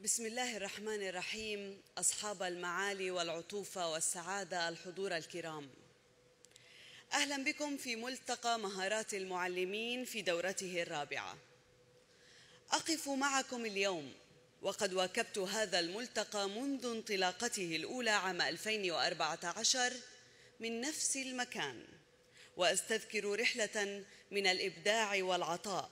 بسم الله الرحمن الرحيم. أصحاب المعالي والعطوفة والسعادة، الحضور الكرام، أهلا بكم في ملتقى مهارات المعلمين في دورته الرابعة. أقف معكم اليوم وقد واكبت هذا الملتقى منذ انطلاقته الأولى عام 2014 من نفس المكان، وأستذكر رحلة من الإبداع والعطاء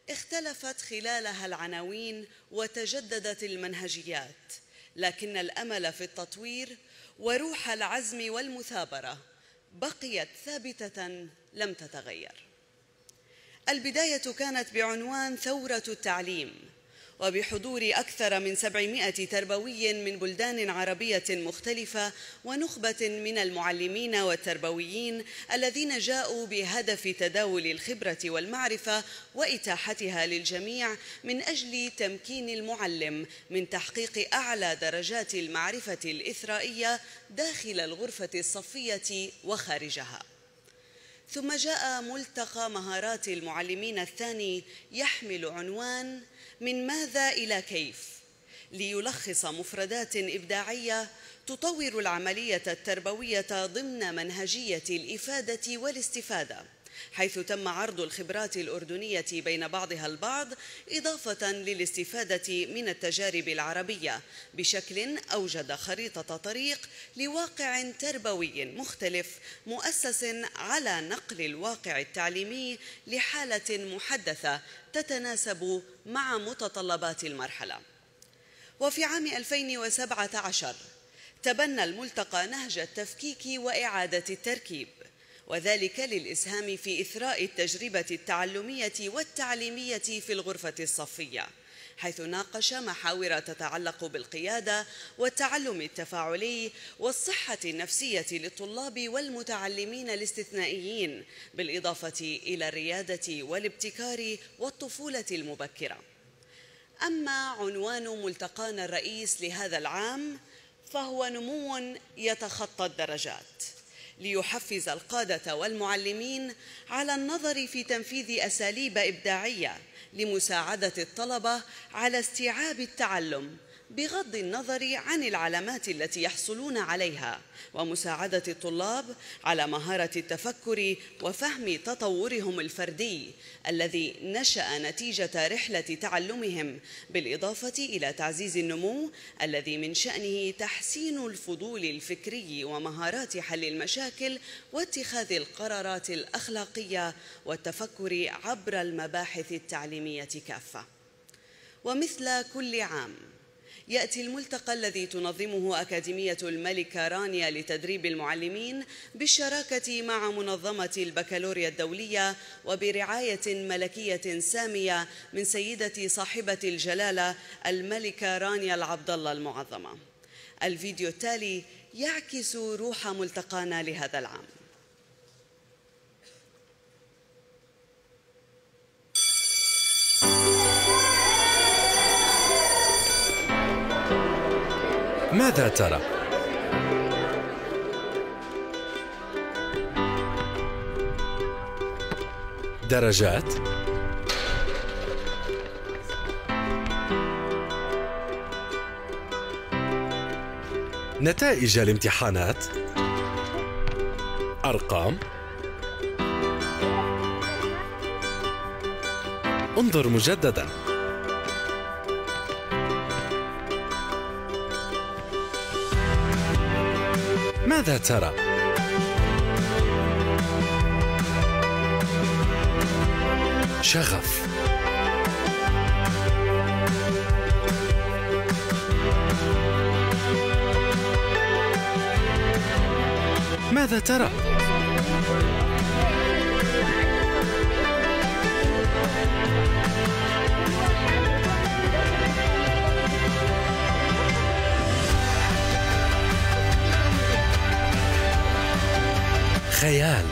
اختلفت خلالها العناوين وتجددت المنهجيات، لكن الأمل في التطوير وروح العزم والمثابرة بقيت ثابتة لم تتغير. البداية كانت بعنوان ثورة التعليم، وبحضور أكثر من 700 تربوي من بلدان عربية مختلفة ونخبة من المعلمين والتربويين الذين جاءوا بهدف تداول الخبرة والمعرفة وإتاحتها للجميع من أجل تمكين المعلم من تحقيق أعلى درجات المعرفة الإثرائية داخل الغرفة الصفية وخارجها. ثم جاء ملتقى مهارات المعلمين الثاني يحمل عنوان من ماذا إلى كيف، ليلخص مفردات إبداعية تطور العملية التربوية ضمن منهجية الإفادة والاستفادة، حيث تم عرض الخبرات الأردنية بين بعضها البعض إضافة للاستفادة من التجارب العربية بشكل أوجد خريطة طريق لواقع تربوي مختلف مؤسس على نقل الواقع التعليمي لحالة محدثة تتناسب مع متطلبات المرحلة. وفي عام 2017 تبنى الملتقى نهج التفكيك وإعادة التركيب، وذلك للإسهام في إثراء التجربة التعلمية والتعليمية في الغرفة الصفية، حيث ناقش محاور تتعلق بالقيادة والتعلم التفاعلي والصحة النفسية للطلاب والمتعلمين الاستثنائيين، بالإضافة إلى الريادة والابتكار والطفولة المبكرة. أما عنوان ملتقانا الرئيس لهذا العام فهو نمو يتخطى الدرجات، ليحفز القادة والمعلمين على النظر في تنفيذ أساليب إبداعية لمساعدة الطلبة على استيعاب التعلم بغض النظر عن العلامات التي يحصلون عليها، ومساعدة الطلاب على مهارة التفكر وفهم تطورهم الفردي الذي نشأ نتيجة رحلة تعلمهم، بالإضافة إلى تعزيز النمو الذي من شأنه تحسين الفضول الفكري ومهارات حل المشاكل واتخاذ القرارات الأخلاقية والتفكر عبر المباحث التعليمية كافة. ومثل كل عام يأتي الملتقى الذي تنظمه أكاديمية الملكة رانيا لتدريب المعلمين بالشراكة مع منظمة البكالوريا الدولية وبرعاية ملكية سامية من سيدة صاحبة الجلالة الملكة رانيا العبدالله المعظمة. الفيديو التالي يعكس روح ملتقانا لهذا العام. ماذا ترى؟ درجات؟ نتائج الامتحانات؟ أرقام؟ انظر مجدداً. ماذا ترى؟ شغف، ماذا ترى؟ خيال،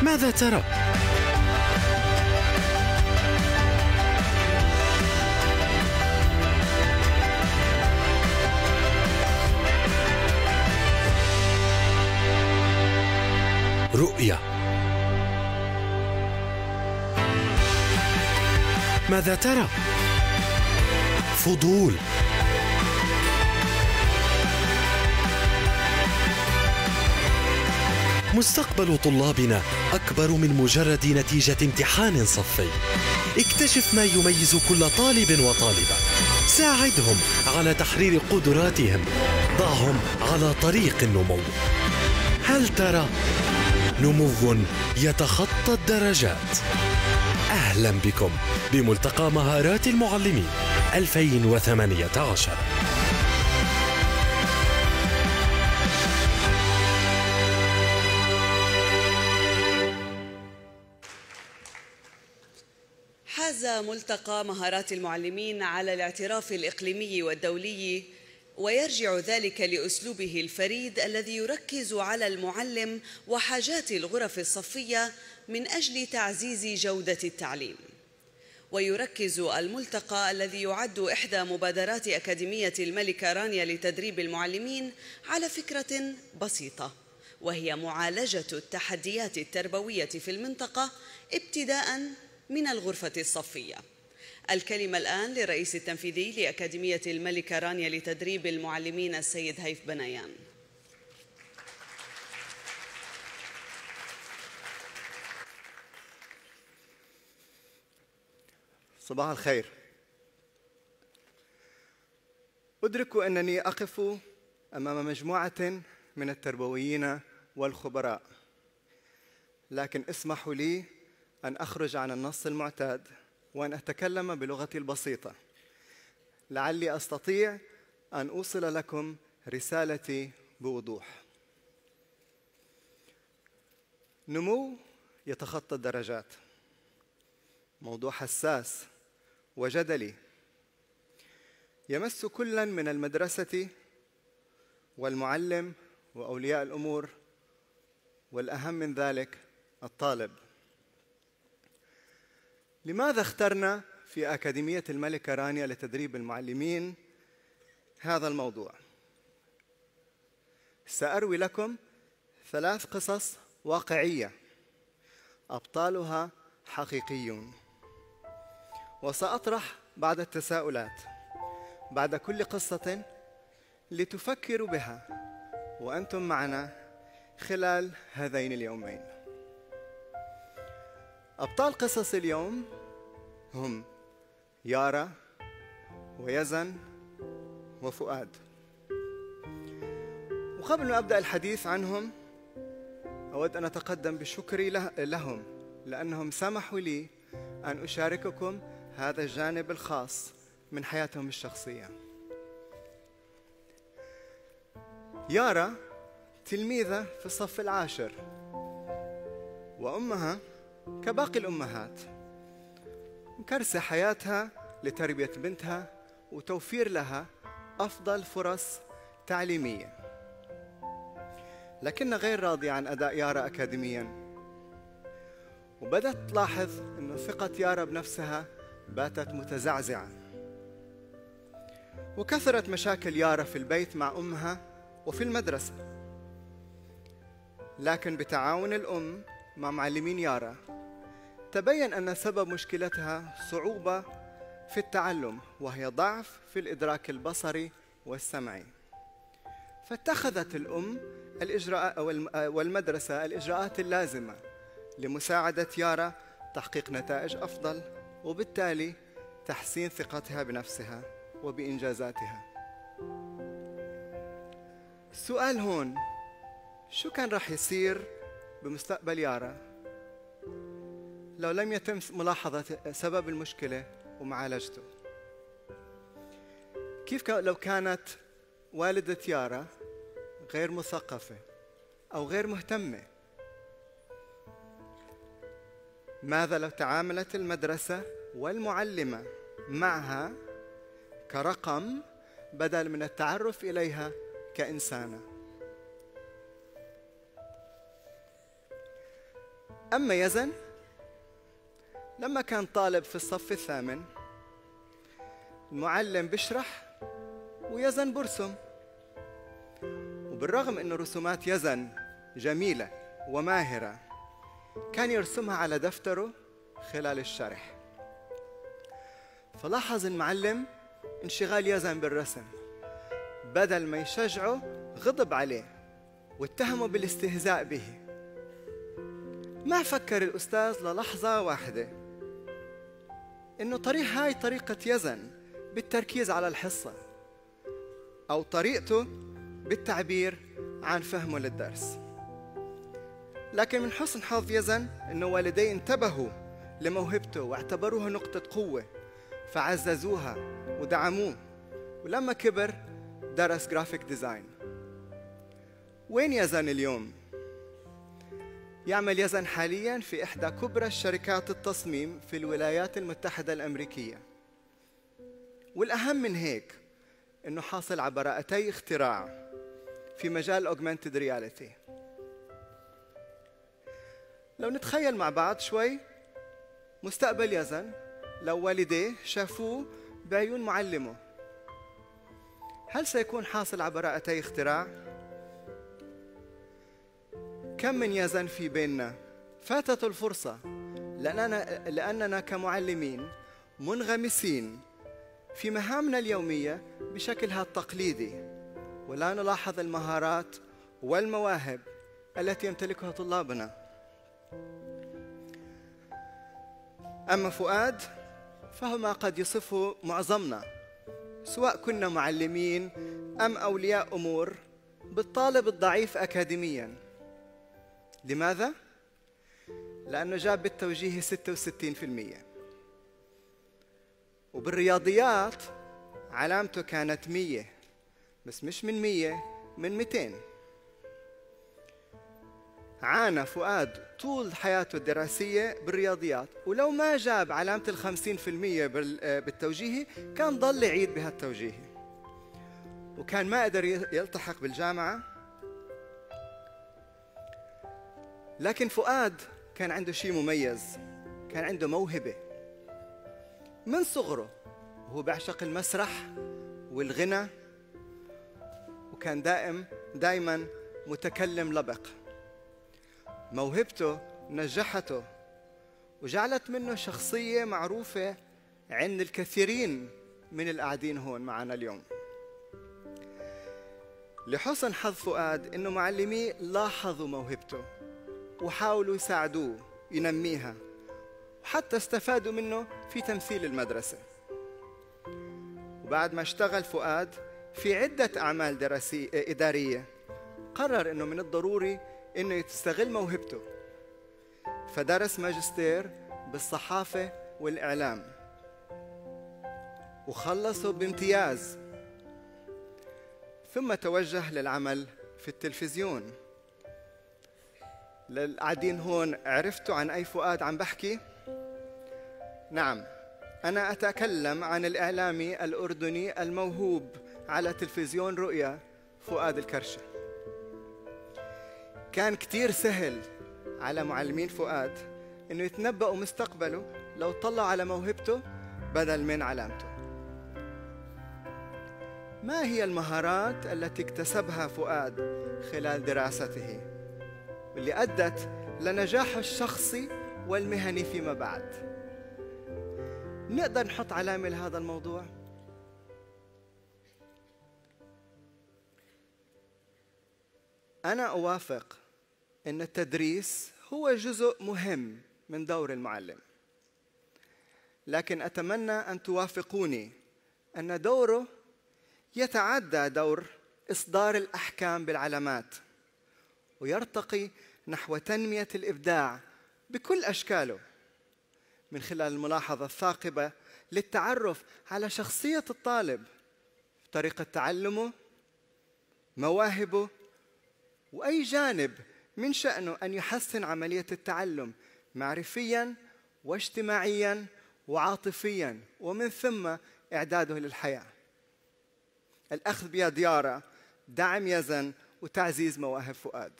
ماذا ترى؟ رؤية. ماذا ترى؟ فضول. مستقبل طلابنا أكبر من مجرد نتيجة امتحان صفي. اكتشف ما يميز كل طالب وطالبة. ساعدهم على تحرير قدراتهم. ضعهم على طريق النمو. هل ترى نمو يتخطى الدرجات؟ أهلا بكم بملتقى مهارات المعلمين 2018. حاز ملتقى مهارات المعلمين على الاعتراف الإقليمي والدولي، ويرجع ذلك لأسلوبه الفريد الذي يركز على المعلم وحاجات الغرف الصفية من أجل تعزيز جودة التعليم. ويركز الملتقى الذي يعد إحدى مبادرات أكاديمية الملكة رانيا لتدريب المعلمين على فكرة بسيطة، وهي معالجة التحديات التربوية في المنطقة ابتداءً من الغرفة الصفية. الكلمة الآن للرئيس التنفيذي لأكاديمية الملكة رانيا لتدريب المعلمين السيد هيف بنايان. صباح الخير. أدرك أنني أقف أمام مجموعة من التربويين والخبراء، لكن اسمحوا لي أن أخرج عن النص المعتاد وأن أتكلم بلغتي البسيطة، لعلي أستطيع أن أوصل لكم رسالتي بوضوح. نمو يتخطى الدرجات، موضوع حساس وجدلي يمس كلا من المدرسة والمعلم وأولياء الأمور، والأهم من ذلك الطالب. لماذا اخترنا في أكاديمية الملكة رانيا لتدريب المعلمين هذا الموضوع؟ سأروي لكم 3 قصص واقعية أبطالها حقيقيون، وسأطرح بعض التساؤلات بعد كل قصة لتفكروا بها وأنتم معنا خلال هذين اليومين. أبطال قصص اليوم هم يارا ويزن وفؤاد. وقبل ما أبدأ الحديث عنهم أود أن أتقدم بشكري لهم، لأنهم سمحوا لي أن أشارككم هذا الجانب الخاص من حياتهم الشخصية. يارا تلميذة في الصف العاشر، وأمها كباقي الأمهات مكرسة حياتها لتربية بنتها وتوفير لها أفضل فرص تعليمية، لكنها غير راضية عن أداء يارا أكاديمياً، وبدأت تلاحظ أن ثقة يارا بنفسها باتت متزعزعة. وكثرت مشاكل يارا في البيت مع أمها وفي المدرسة، لكن بتعاون الأم مع معلمين يارا تبين أن سبب مشكلتها صعوبة في التعلم، وهي ضعف في الإدراك البصري والسمعي. فاتخذت الأم والمدرسة الإجراءات اللازمة لمساعدة يارا تحقيق نتائج أفضل، وبالتالي تحسين ثقتها بنفسها وبإنجازاتها. السؤال هون، شو كان راح يصير بمستقبل يارا لو لم يتم ملاحظة سبب المشكلة ومعالجته؟ كيف لو كانت والدة يارا غير مثقفة أو غير مهتمة؟ ماذا لو تعاملت المدرسة والمعلمة معها كرقم بدل من التعرف إليها كإنسانة؟ أما يزن، لما كان طالب في الصف الثامن، المعلم بيشرح ويزن برسم، وبالرغم أن رسومات يزن جميلة وماهرة كان يرسمها على دفتره خلال الشرح. فلاحظ المعلم انشغال يزن بالرسم، بدل ما يشجعه غضب عليه واتهمه بالاستهزاء به. ما فكر الأستاذ للحظة واحدة إنه هاي طريقة يزن بالتركيز على الحصة، أو طريقته بالتعبير عن فهمه للدرس. لكن من حسن حظ يزن إنه والديه انتبهوا لموهبته واعتبروها نقطة قوة، فعززوها ودعموه، ولما كبر درس جرافيك ديزاين. وين يزن اليوم؟ يعمل يزن حالياً في إحدى كبرى الشركات التصميم في الولايات المتحدة الأمريكية. والأهم من هيك إنه حاصل على براءتي اختراع في مجال Augmented Reality. لو نتخيل مع بعض شوي مستقبل يزن لو والديه شافوه بعيون معلمه، هل سيكون حاصل على براءتي اختراع؟ كم من يزن في بيننا فاتته الفرصة لأننا كمعلمين منغمسين في مهامنا اليومية بشكلها التقليدي، ولا نلاحظ المهارات والمواهب التي يمتلكها طلابنا. أما فؤاد فهو ما قد يصفه معظمنا، سواء كنا معلمين أم أولياء أمور، بالطالب الضعيف أكاديمياً. لماذا؟ لأنه جاب بالتوجيه 66%، وبالرياضيات علامته كانت 100، بس مش من 100، من 200. عانى فؤاد طول حياته الدراسية بالرياضيات، ولو ما جاب علامة 50% بالتوجيهي كان ضل يعيد بهالتوجيهي، وكان ما قدر يلتحق بالجامعة. لكن فؤاد كان عنده شيء مميز، كان عنده موهبة من صغره، وهو بيعشق المسرح والغنى، وكان دائما متكلم لبق. موهبته نجحته وجعلت منه شخصية معروفة عند الكثيرين من القاعدين هون معنا اليوم. لحسن حظ فؤاد إنه معلميه لاحظوا موهبته وحاولوا يساعدوه ينميها، وحتى استفادوا منه في تمثيل المدرسة. وبعد ما اشتغل فؤاد في عدة أعمال دراسية إدارية، قرر إنه من الضروري إنه يستغل موهبته، فدرس ماجستير بالصحافة والإعلام وخلصه بامتياز، ثم توجه للعمل في التلفزيون. للقاعدين هون عرفتوا عن أي فؤاد عم بحكي؟ نعم، أنا أتكلم عن الإعلامي الأردني الموهوب على تلفزيون رؤيا فؤاد الكرشة. كان كتير سهل على معلمين فؤاد إنه يتنبأوا مستقبله لو طلعوا على موهبته بدل من علامته. ما هي المهارات التي اكتسبها فؤاد خلال دراسته واللي أدت لنجاحه الشخصي والمهني فيما بعد؟ نقدر نحط علامة لهذا الموضوع؟ أنا أوافق أن التدريس هو جزء مهم من دور المعلم، لكن أتمنى أن توافقوني أن دوره يتعدى دور إصدار الأحكام بالعلامات، ويرتقي نحو تنمية الإبداع بكل أشكاله، من خلال الملاحظة الثاقبة للتعرف على شخصية الطالب، طريقة تعلمه، مواهبه، وأي جانب من شأنه أن يحسن عملية التعلم معرفياً واجتماعياً وعاطفياً، ومن ثم إعداده للحياة. الأخذ بيد يارا، دعم يزن، وتعزيز مواهب فؤاد.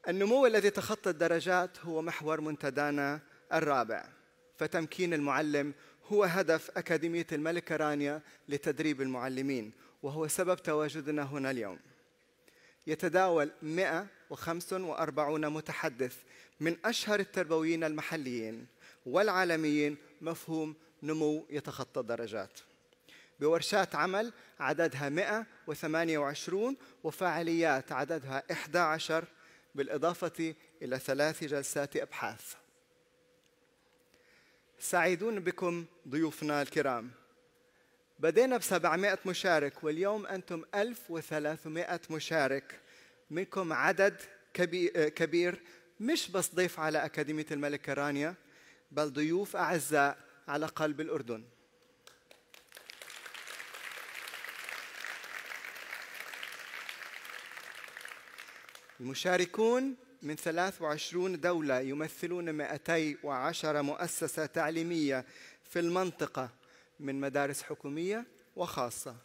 النمو الذي تخطى الدرجات هو محور منتدانا الرابع، فتمكين المعلم هو هدف أكاديمية الملكة رانيا لتدريب المعلمين، وهو سبب تواجدنا هنا اليوم. يتداول 145 متحدث من أشهر التربويين المحليين والعالميين مفهوم نمو يتخطى الدرجات، بورشات عمل عددها 128 وفعاليات عددها 11، بالإضافة إلى 3 جلسات أبحاث. سعيدون بكم ضيوفنا الكرام. بدينا ب700 مشارك واليوم أنتم 1300 مشارك، منكم عدد كبير مش بس ضيف على أكاديمية الملكة رانيا، بل ضيوف أعزاء على قلب الأردن. المشاركون من 23 دولة يمثلون 210 مؤسسة تعليمية في المنطقة من مدارس حكومية وخاصة،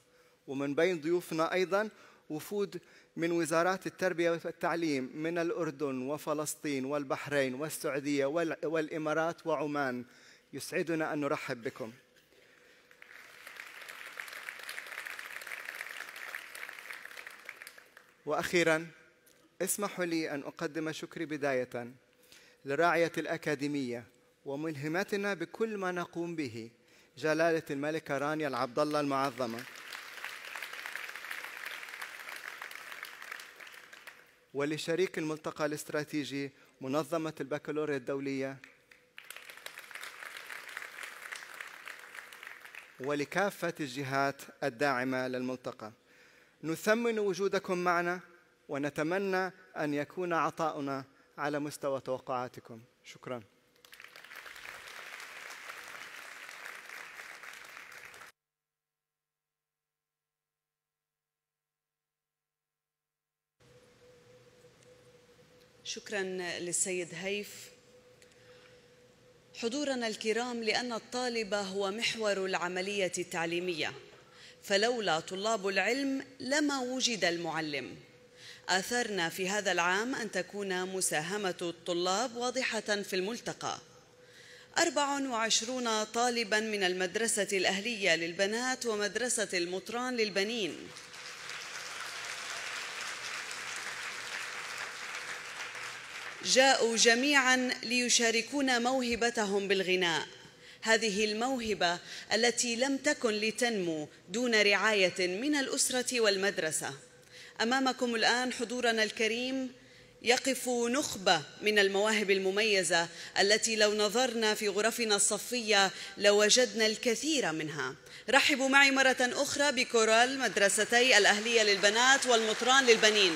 ومن بين ضيوفنا أيضاً وفود من وزارات التربية والتعليم من الأردن وفلسطين والبحرين والسعودية والإمارات وعمان. يسعدنا أن نرحب بكم. وأخيراً اسمحوا لي أن أقدم شكري بداية لراعية الأكاديمية وملهمتنا بكل ما نقوم به، جلالة الملكة رانيا العبد الله المعظمة، ولشريك الملتقى الاستراتيجي منظمة البكالوريا الدولية، ولكافة الجهات الداعمة للملتقى. نثمن وجودكم معنا ونتمنى أن يكون عطاؤنا على مستوى توقعاتكم. شكراً. شكراً للسيد هيف. حضورنا الكرام، لأن الطالب هو محور العملية التعليمية، فلولا طلاب العلم لما وجد المعلم. آثرنا في هذا العام أن تكون مساهمة الطلاب واضحة في الملتقى. 24 طالباً من المدرسة الأهلية للبنات ومدرسة المطران للبنين، جاءوا جميعاً ليشاركون موهبتهم بالغناء، هذه الموهبة التي لم تكن لتنمو دون رعاية من الأسرة والمدرسة. أمامكم الآن حضورنا الكريم يقف نخبة من المواهب المميزة التي لو نظرنا في غرفنا الصفية لوجدنا الكثير منها. رحبوا معي مرة أخرى بكورال مدرستي الأهلية للبنات والمطران للبنين.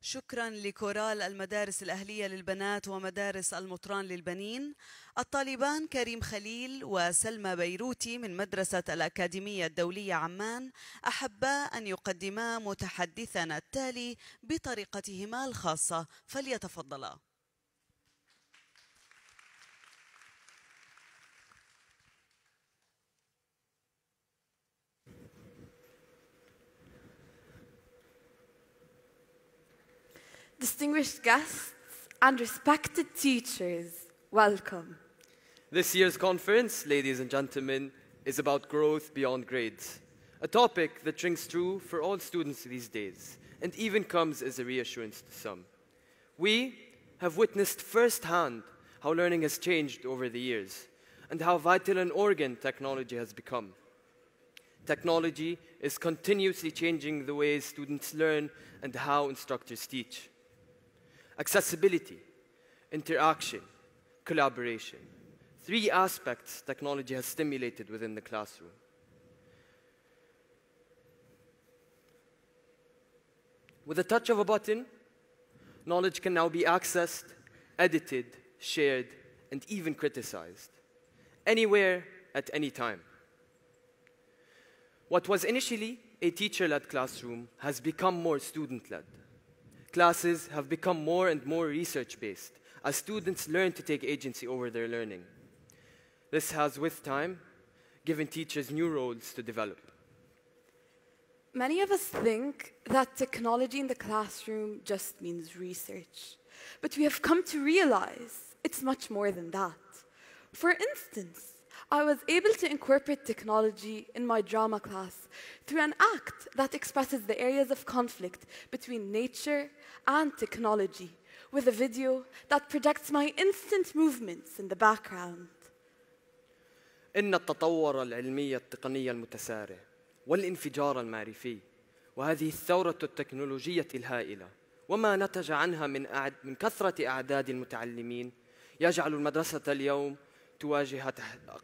شكراً لكورال المدارس الأهلية للبنات ومدارس المطران للبنين. الطالبان كريم خليل وسلمى بيروتي من مدرسة الأكاديمية الدولية عمان أحبا أن يقدما متحدثنا التالي بطريقتهما الخاصة، فليتفضلا. Distinguished guests and respected teachers, welcome. This year's conference, ladies and gentlemen, is about growth beyond grades, a topic that rings true for all students these days and even comes as a reassurance to some. We have witnessed firsthand how learning has changed over the years and how vital an organ technology has become. Technology is continuously changing the ways students learn and how instructors teach. Accessibility, interaction, collaboration. Three aspects technology has stimulated within the classroom. With a touch of a button, knowledge can now be accessed, edited, shared, and even criticized, anywhere at any time. What was initially a teacher-led classroom has become more student-led. Classes have become more and more research-based as students learn to take agency over their learning. This has, with time, given teachers new roles to develop. Many of us think that technology in the classroom just means research, but we have come to realize it's much more than that. For instance, I was able to incorporate technology in my drama class through an act that expresses the areas of conflict between nature and technology, with a video that projects my instant movements in the background. إن التطور العلمي التقني المتسارع والانفجار المعرفي وهذه الثورة التكنولوجية الهائلة وما نتج عنها من كثرة أعداد المتعلمين يجعل المدرسة اليوم تواجه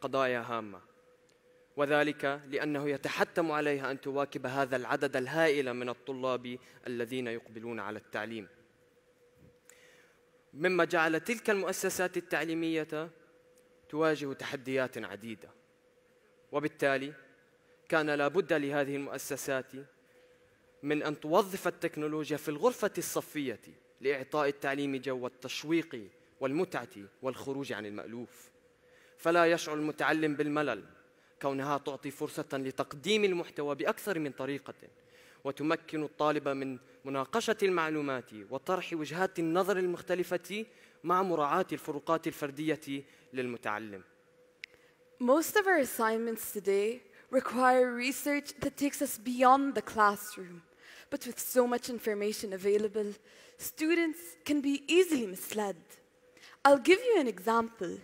قضايا هامة، وذلك لأنه يتحتم عليها أن تواكب هذا العدد الهائل من الطلاب الذين يقبلون على التعليم، مما جعل تلك المؤسسات التعليمية تواجه تحديات عديدة، وبالتالي كان لا بد لهذه المؤسسات من أن توظف التكنولوجيا في الغرفة الصفية لإعطاء التعليم جو التشويق والمتعة والخروج عن المألوف، فلا يشعر المتعلم بالملل كونها تعطي فرصة لتقديم المحتوى بأكثر من طريقة وتمكن الطالب من مناقشة المعلومات وطرح وجهات النظر المختلفة مع مراعاة الفروقات الفردية للمتعلم. Most of our assignments today require research that takes us beyond the classroom. But with so much information available, students can be easily misled. I'll give you an example.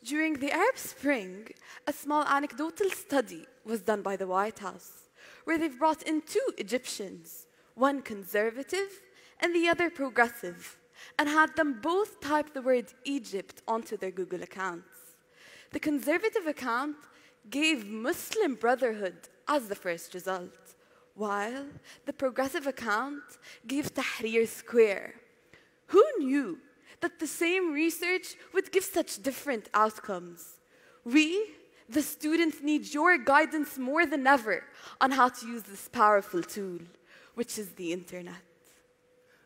During the Arab Spring, a small anecdotal study was done by the White House, where they've brought in two Egyptians, one conservative and the other progressive, and had them both type the word Egypt onto their Google accounts. The conservative account gave Muslim Brotherhood as the first result, while the progressive account gave Tahrir Square. Who knew that the same research would give such different outcomes? We, the students, need your guidance more than ever on how to use this powerful tool, which is the internet.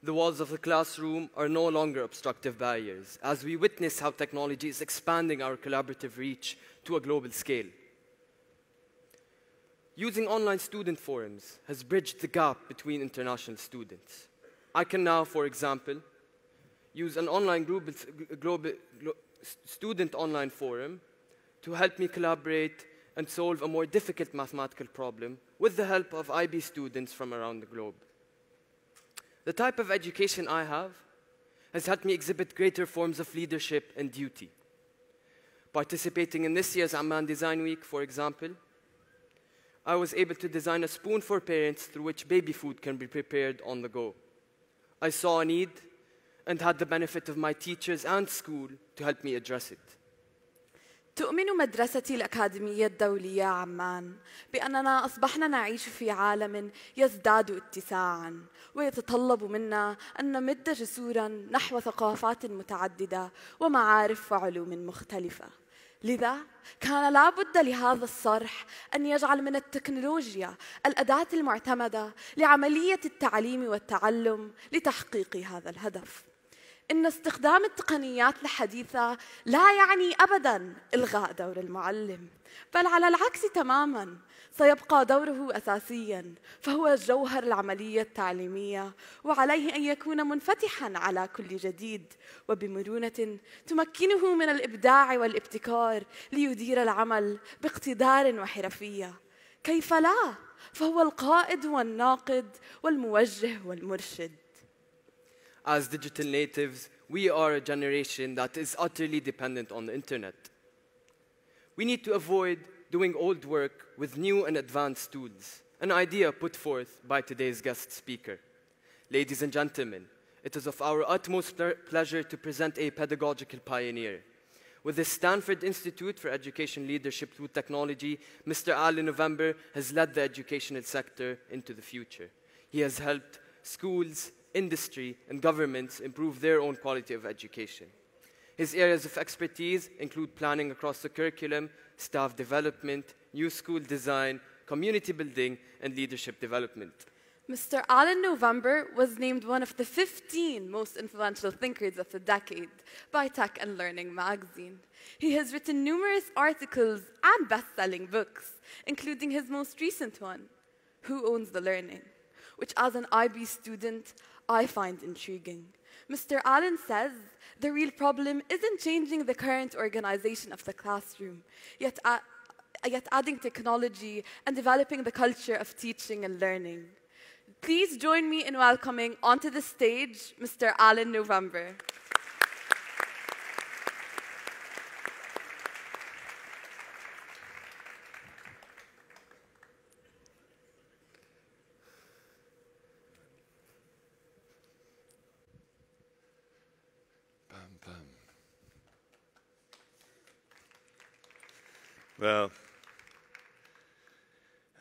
The walls of the classroom are no longer obstructive barriers, as we witness how technology is expanding our collaborative reach to a global scale. Using online student forums has bridged the gap between international students. I can now, for example, use an online global student online forum to help me collaborate and solve a more difficult mathematical problem with the help of IB students from around the globe. The type of education I have has helped me exhibit greater forms of leadership and duty. Participating in this year's Amman Design Week, for example, I was able to design a spoon for parents through which baby food can be prepared on the go. I saw a need and had the benefit of my teachers and school to help me address it. تؤمن مدرستي الأكاديمية الدولية عمان بأننا أصبحنا نعيش في عالم يزداد اتساعاً ويتطلب منا أن نمد جسوراً نحو ثقافات متعددة ومعارف وعلوم مختلفة. لذا كان لا بد لهذا الصرح أن يجعل من التكنولوجيا الأداة المعتمدة لعملية التعليم والتعلم لتحقيق هذا الهدف. إن استخدام التقنيات الحديثة لا يعني أبداً إلغاء دور المعلم، بل على العكس تماماً سيبقى دوره أساسياً، فهو جوهر العملية التعليمية، وعليه أن يكون منفتحاً على كل جديد وبمرونة تمكنه من الإبداع والابتكار ليدير العمل باقتدار وحرفية. كيف لا؟ فهو القائد والناقد والموجه والمرشد. As digital natives, we are a generation that is utterly dependent on the internet. We need to avoid doing old work with new and advanced tools, an idea put forth by today's guest speaker. Ladies and gentlemen, it is of our utmost pleasure to present a pedagogical pioneer. With the Stanford Institute for Education Leadership Through Technology, Mr. Alan November has led the educational sector into the future. He has helped schools, industry, and governments improve their own quality of education. His areas of expertise include planning across the curriculum, staff development, new school design, community building, and leadership development. Mr. Alan November was named one of the 15 most influential thinkers of the decade by Tech and Learning magazine. He has written numerous articles and best-selling books, including his most recent one, Who Owns the Learning?, which as an IB student, I find intriguing. Mr. Allen says the real problem isn't changing the current organization of the classroom, yet adding technology and developing the culture of teaching and learning. Please join me in welcoming onto the stage Mr. Alan November. Well,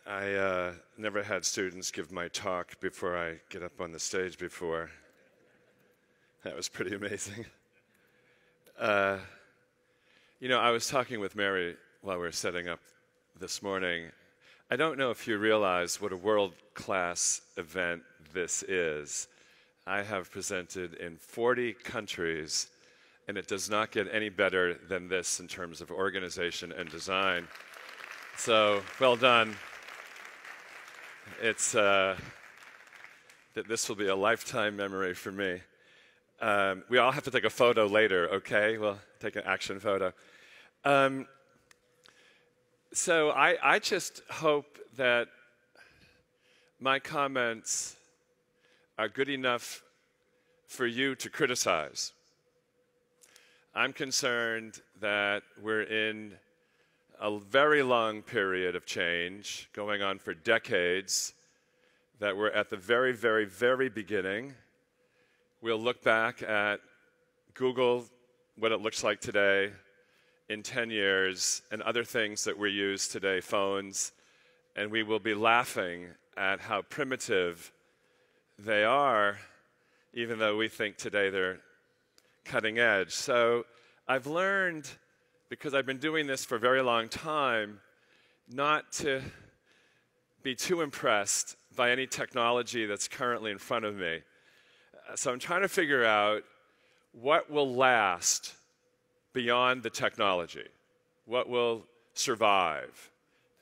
I never had students give my talk before I get up on the stage before. That was pretty amazing. You know, I was talking with Mary while we were setting up this morning. I don't know if you realize what a world-class event this is. I have presented in 40 countries, and it does not get any better than this in terms of organization and design. So, well done. It's that this will be a lifetime memory for me. We all have to take a photo later, okay? We'll take an action photo. So I just hope that my comments are good enough for you to criticize. I'm concerned that we're in a very long period of change, going on for decades, that we're at the very, very, very beginning. We'll look back at Google, what it looks like today, in 10 years, and other things that we use today, phones, and we will be laughing at how primitive they are, even though we think today they're cutting edge. So I've learned, because I've been doing this for a very long time, not to be too impressed by any technology that's currently in front of me. So I'm trying to figure out what will last beyond the technology, what will survive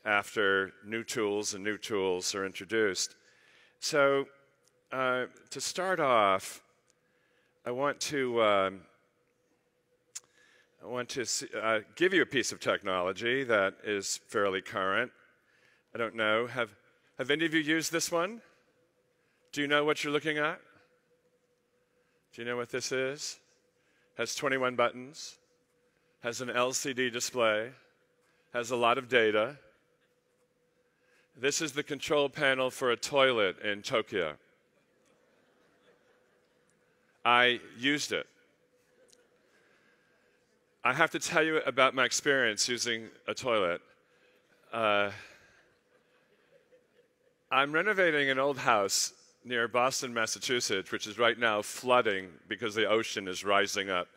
after new tools and new tools are introduced. So to start off, I want to give you a piece of technology that is fairly current. I don't know, have any of you used this one? Do you know what you're looking at? Do you know what this is? Has 21 buttons, has an LCD display, has a lot of data. This is the control panel for a toilet in Tokyo. I used it. I have to tell you about my experience using a toilet. I'm renovating an old house near Boston, Massachusetts, which is right now flooding because the ocean is rising up.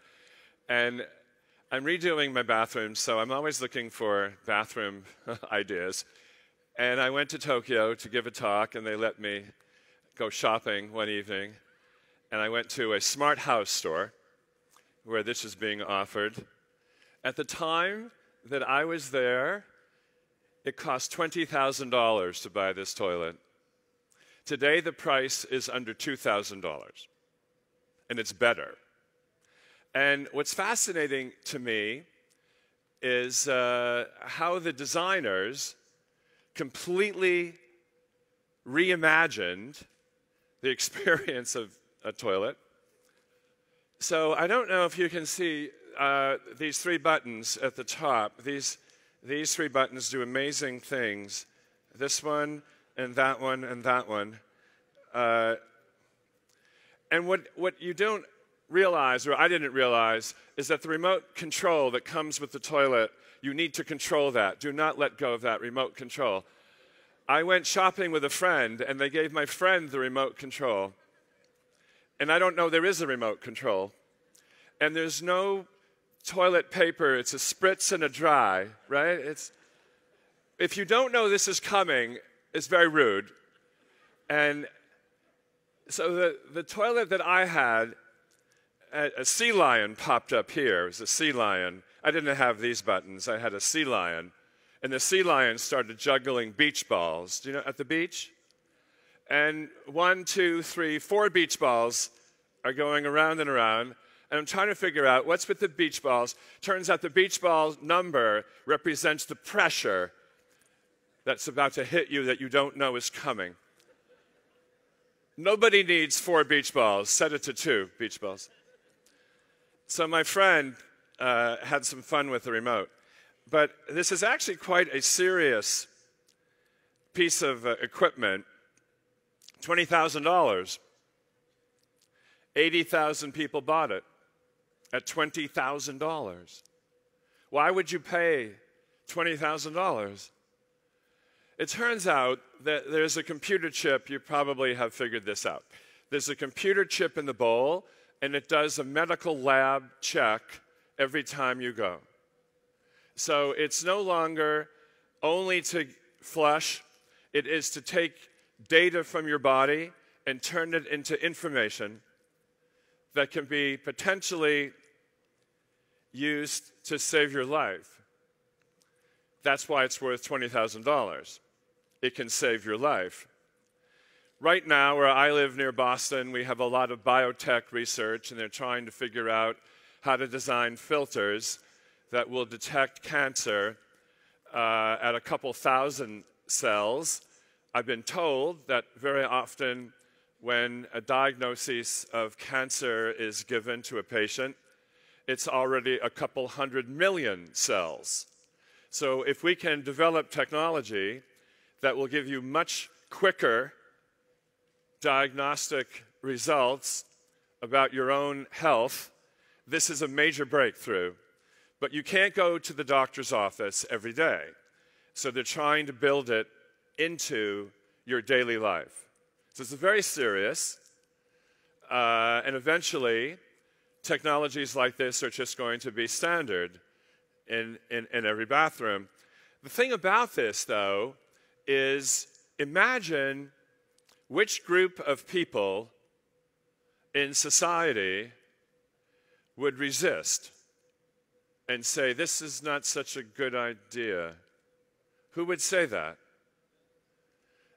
And I'm redoing my bathroom, so I'm always looking for bathroom ideas. And I went to Tokyo to give a talk, and they let me go shopping one evening. And I went to a smart house store where this is being offered. At the time that I was there, it cost $20,000 to buy this toilet. Today, the price is under $2,000, and it's better. And what's fascinating to me is how the designers completely reimagined the experience of a toilet. So I don't know if you can see these three buttons at the top. These three buttons do amazing things. This one, and that one, and that one. And what you don't realize, or I didn't realize, is that the remote control that comes with the toilet, you need to control that. Do not let go of that remote control. I went shopping with a friend, and they gave my friend the remote control. And I don't know there is a remote control. And there's no toilet paper. It's a spritz and a dry, right? If you don't know this is coming, it's very rude. And so the toilet that I had, a sea lion popped up here. It was a sea lion. I didn't have these buttons. I had a sea lion. And the sea lion started juggling beach balls, do you know, at the beach? And 1, 2, 3, 4 beach balls are going around and around. And I'm trying to figure out what's with the beach balls. Turns out the beach ball number represents the pressure that's about to hit you that you don't know is coming. Nobody needs 4 beach balls. Set it to 2 beach balls. So my friend had some fun with the remote. But this is actually quite a serious piece of equipment. $20,000. 80,000 people bought it at $20,000. Why would you pay $20,000? It turns out that there's a computer chip. You probably have figured this out. There's a computer chip in the bowl, and it does a medical lab check every time you go. So it's no longer only to flush. It is to take data from your body and turn it into information that can be potentially used to save your life. That's why it's worth $20,000. It can save your life. Right now, where I live near Boston, we have a lot of biotech research, and they're trying to figure out how to design filters that will detect cancer at a couple thousand cells. I've been told that very often when a diagnosis of cancer is given to a patient, it's already a couple 100 million cells. So if we can develop technology that will give you much quicker diagnostic results about your own health, this is a major breakthrough. But you can't go to the doctor's office every day. So they're trying to build it into your daily life. So it's very serious. And eventually, technologies like this are just going to be standard in every bathroom. The thing about this, though, is imagine which group of people in society would resist and say, this is not such a good idea. Who would say that?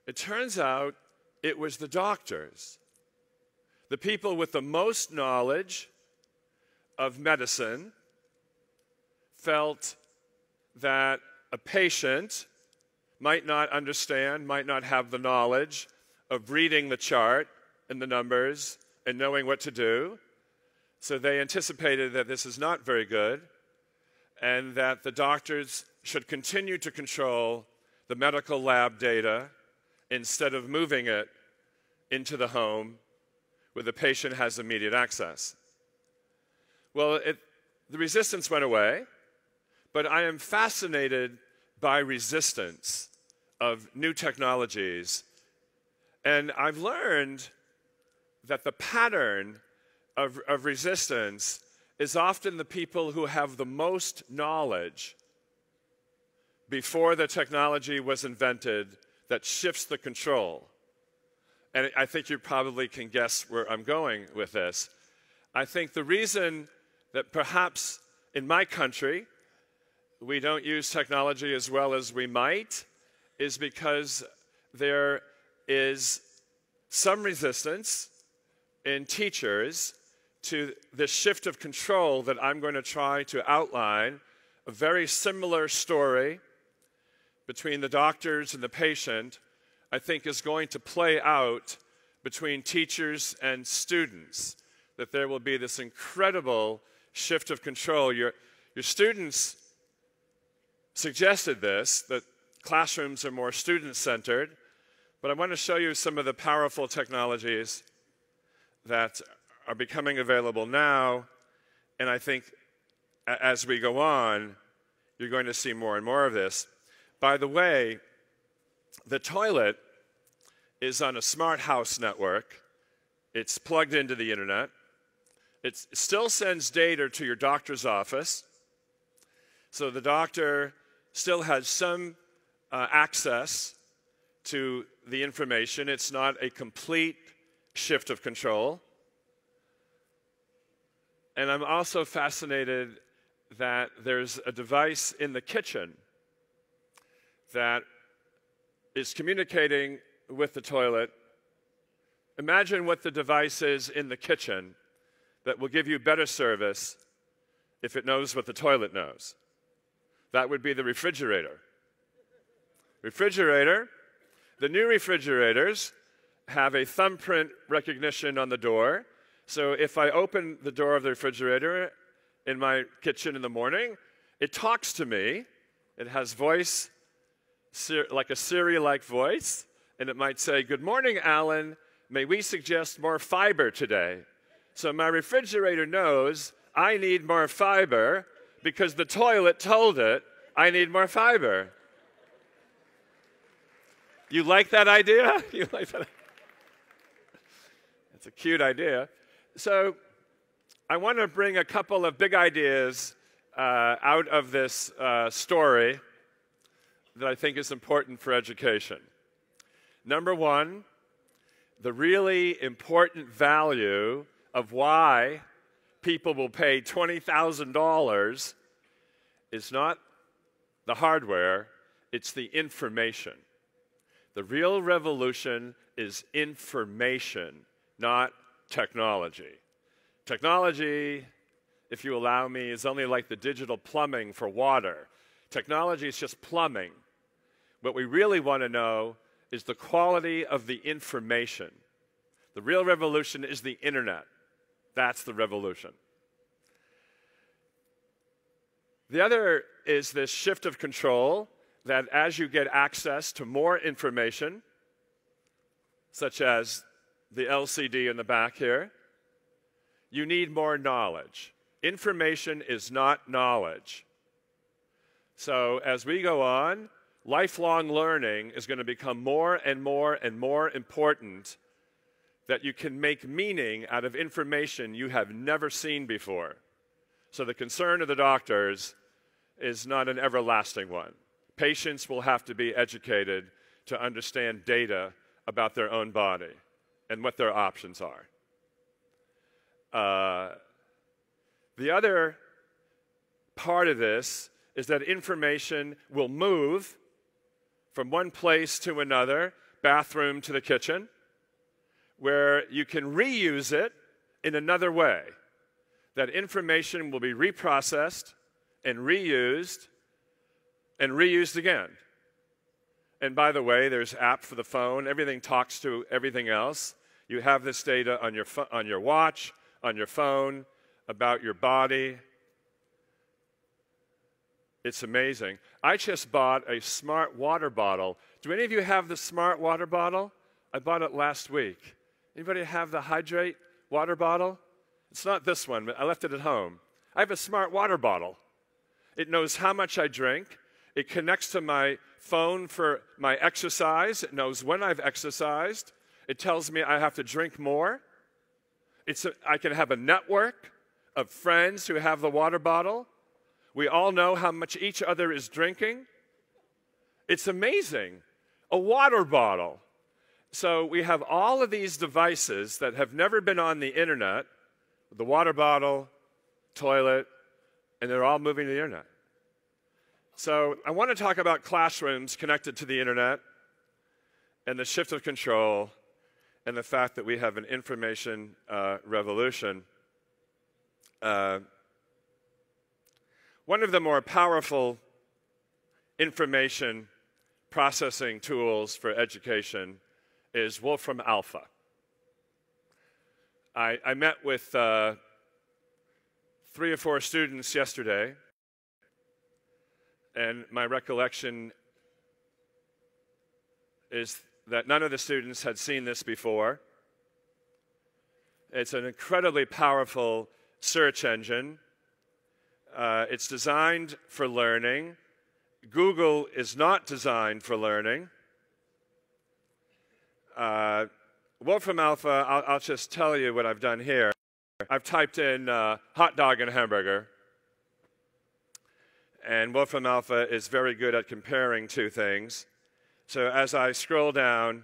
It turns out it was the doctors, the people with the most knowledge of medicine, felt that a patient might not understand, might not have the knowledge of reading the chart and the numbers and knowing what to do. So they anticipated that this is not very good, and that the doctors should continue to control the medical lab data instead of moving it into the home where the patient has immediate access. Well, the resistance went away, but I am fascinated by resistance of new technologies. And I've learned that the pattern of resistance is often the people who have the most knowledge before the technology was invented that shifts the control. And I think you probably can guess where I'm going with this. I think the reason that perhaps in my country we don't use technology as well as we might is because there is some resistance in teachers to this shift of control that I'm going to try to outline. A very similar story between the doctors and the patient, I think, is going to play out between teachers and students, that there will be this incredible shift of control. Your students suggested this, that classrooms are more student-centered, but I want to show you some of the powerful technologies that are becoming available now, and I think as we go on, you're going to see more and more of this. By the way, the toilet is on a smart house network. It's plugged into the internet. It still sends data to your doctor's office, so the doctor still has some access to the information. It's not a complete shift of control. And I'm also fascinated that there's a device in the kitchen that is communicating with the toilet. Imagine what the device is in the kitchen that will give you better service if it knows what the toilet knows. That would be the refrigerator. The new refrigerators have a thumbprint recognition on the door. So if I open the door of the refrigerator in my kitchen in the morning, it talks to me. It has voice, like a Siri-like voice, and it might say, "Good morning, Alan. May we suggest more fiber today?" So my refrigerator knows I need more fiber because the toilet told it I need more fiber. You like that idea? You like that? It's a cute idea. So I want to bring a couple of big ideas out of this story that I think is important for education. Number one, the really important value of why people will pay $20,000 is not the hardware, it's the information. The real revolution is information, not technology. Technology, if you allow me, is only like the digital plumbing for water. Technology is just plumbing. What we really want to know is the quality of the information. The real revolution is the internet. That's the revolution. The other is this shift of control, that as you get access to more information, such as the LCD in the back here, you need more knowledge. Information is not knowledge. So as we go on, lifelong learning is going to become more and more and more important, that you can make meaning out of information you have never seen before. So the concern of the doctors is not an everlasting one. Patients will have to be educated to understand data about their own body and what their options are. The other part of this is that information will move from one place to another, bathroom to the kitchen, where you can reuse it in another way. That information will be reprocessed and reused again. And by the way, there's app for the phone. Everything talks to everything else. You have this data on your watch, on your phone, about your body. It's amazing. I just bought a smart water bottle. Do any of you have the smart water bottle? I bought it last week. Anybody have the Hydrate water bottle? It's not this one, but I left it at home. I have a smart water bottle. It knows how much I drink. It connects to my phone for my exercise. It knows when I've exercised. It tells me I have to drink more. I can have a network of friends who have the water bottle. We all know how much each other is drinking. It's amazing. A water bottle. So we have all of these devices that have never been on the internet, the water bottle, toilet, and they're all moving to the internet. So I want to talk about classrooms connected to the internet and the shift of control and the fact that we have an information revolution. One of the more powerful information processing tools for education is Wolfram Alpha. I met with 3 or 4 students yesterday, and my recollection is that none of the students had seen this before. It's an incredibly powerful search engine. It's designed for learning. Google is not designed for learning. Wolfram Alpha, I'll just tell you what I've done here. I've typed in hot dog and hamburger. And Wolfram Alpha is very good at comparing two things. So as I scroll down,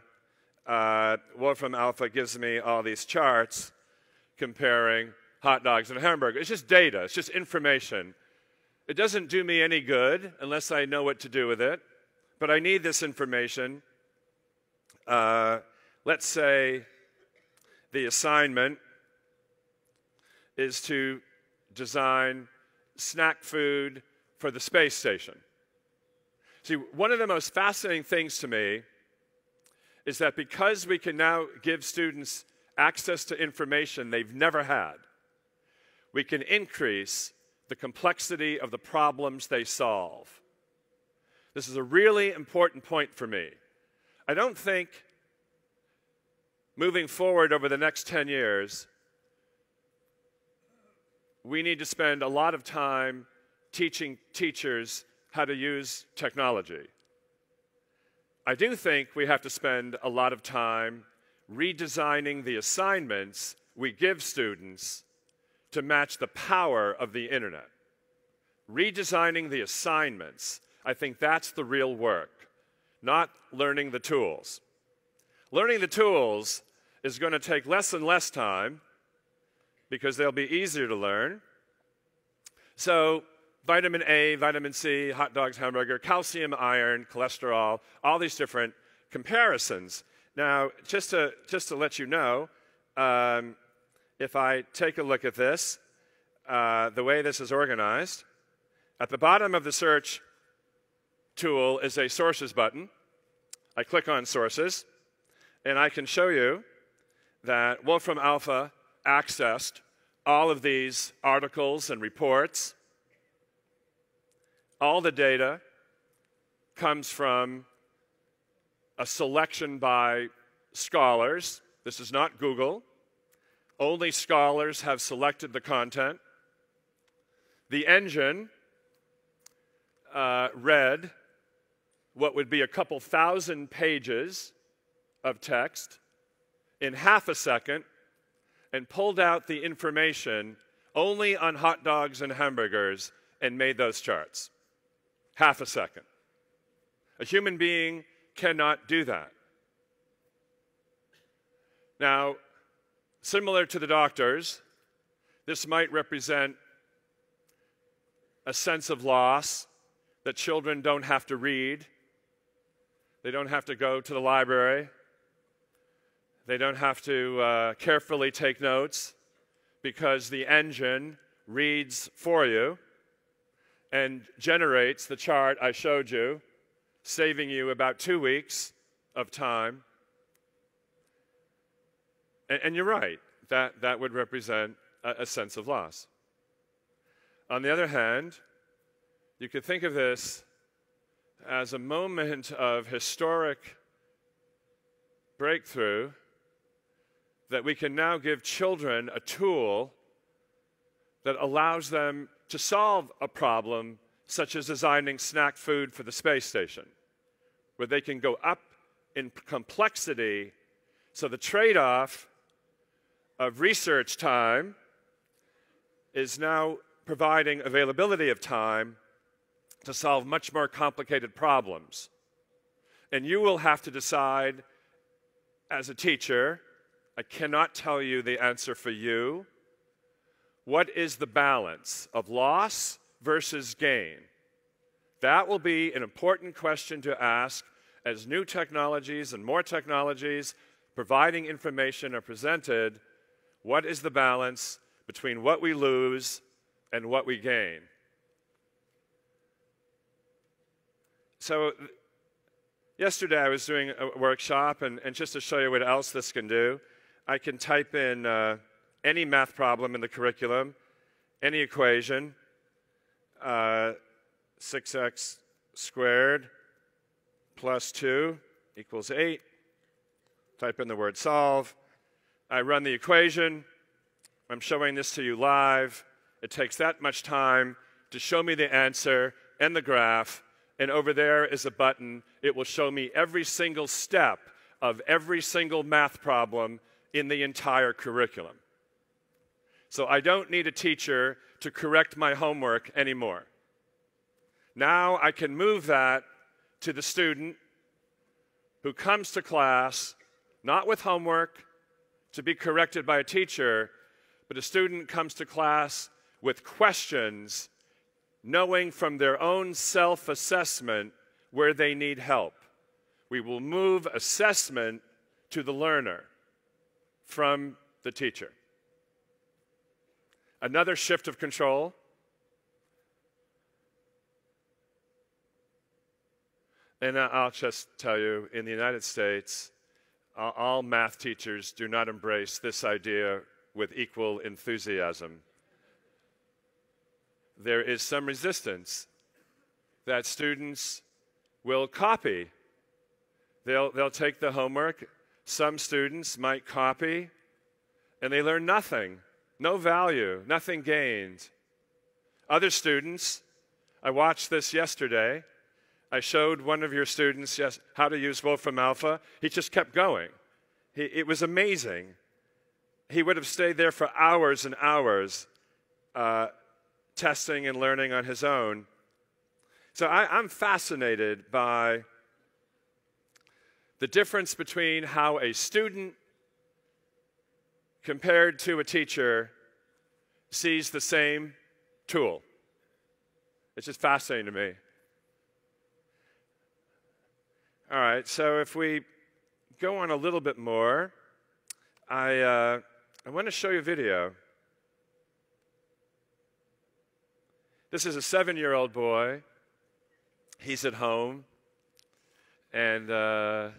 Wolfram Alpha gives me all these charts comparing hot dogs and hamburgers. It's just data. It's just information. It doesn't do me any good unless I know what to do with it. But I need this information. Let's say the assignment is to design snack food for the space station. See, one of the most fascinating things to me is that because we can now give students access to information they've never had, we can increase the complexity of the problems they solve. This is a really important point for me. I don't think moving forward over the next 10 years, we need to spend a lot of time teaching teachers how to use technology. I do think we have to spend a lot of time redesigning the assignments we give students to match the power of the internet. Redesigning the assignments, I think that's the real work, not learning the tools. Learning the tools is going to take less and less time because they'll be easier to learn. So vitamin A, vitamin C, hot dogs, hamburger, calcium, iron, cholesterol, all these different comparisons. Now, just to let you know, if I take a look at this, the way this is organized, at the bottom of the search tool is a sources button. I click on sources, and I can show you that Wolfram Alpha accessed all of these articles and reports. All the data comes from a selection by scholars. This is not Google. Only scholars have selected the content. The engine read what would be a couple thousand pages of text in half a second and pulled out the information only on hot dogs and hamburgers and made those charts. Half a second. A human being cannot do that. Now, similar to the doctors, this might represent a sense of loss that children don't have to read. They don't have to go to the library. They don't have to carefully take notes because the engine reads for you and generates the chart I showed you, saving you about 2 weeks of time. And you're right, that would represent a sense of loss. On the other hand, you could think of this as a moment of historic breakthrough that we can now give children a tool that allows them to solve a problem such as designing snack food for the space station, where they can go up in complexity. So the trade-off of research time is now providing availability of time to solve much more complicated problems. And you will have to decide as a teacher, I cannot tell you the answer for you, what is the balance of loss versus gain? That will be an important question to ask as new technologies and more technologies providing information are presented. What is the balance between what we lose and what we gain? So yesterday I was doing a workshop, and just to show you what else this can do, I can type in any math problem in the curriculum, any equation, 6x squared plus 2 equals 8. Type in the word solve. I run the equation. I'm showing this to you live. It takes that much time to show me the answer and the graph, and over there is a button. It will show me every single step of every single math problem in the entire curriculum. So I don't need a teacher to correct my homework anymore. Now I can move that to the student who comes to class, not with homework to be corrected by a teacher, but a student comes to class with questions, knowing from their own self-assessment where they need help. We will move assessment to the learner from the teacher. Another shift of control. And I'll just tell you, in the United States, all math teachers do not embrace this idea with equal enthusiasm. There is some resistance that students will copy. They'll take the homework. Some students might copy, and they learn nothing, no value, nothing gained. Other students, I watched this yesterday. I showed one of your students how to use Wolfram Alpha. He just kept going. It was amazing. He would have stayed there for hours and hours testing and learning on his own. So I'm fascinated by the difference between how a student compared to a teacher sees the same tool. It's just fascinating to me. All right, so if we go on a little bit more, I want to show you a video. This is a 7-year-old boy. He's at home, and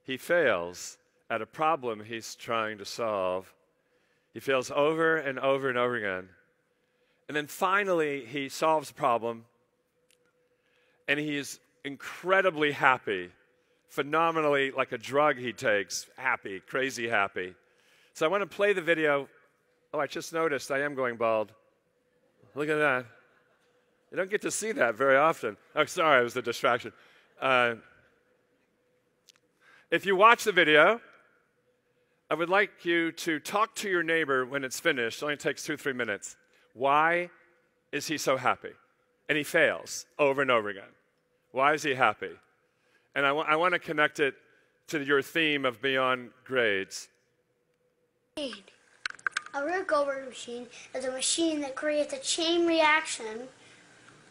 he fails at a problem he's trying to solve. He fails over and over and over again. And then finally, he solves the problem, and he's incredibly happy, phenomenally, like a drug he takes, happy, crazy happy. So I want to play the video. Oh, I just noticed I am going bald. Look at that. You don't get to see that very often. Oh, sorry, it was a distraction. If you watch the video, I would like you to talk to your neighbor when it's finished. It only takes 2-3 minutes. Why is he so happy? And he fails over and over again. Why is he happy? And I want to connect it to your theme of beyond grades. A Rube Goldberg machine is a machine that creates a chain reaction,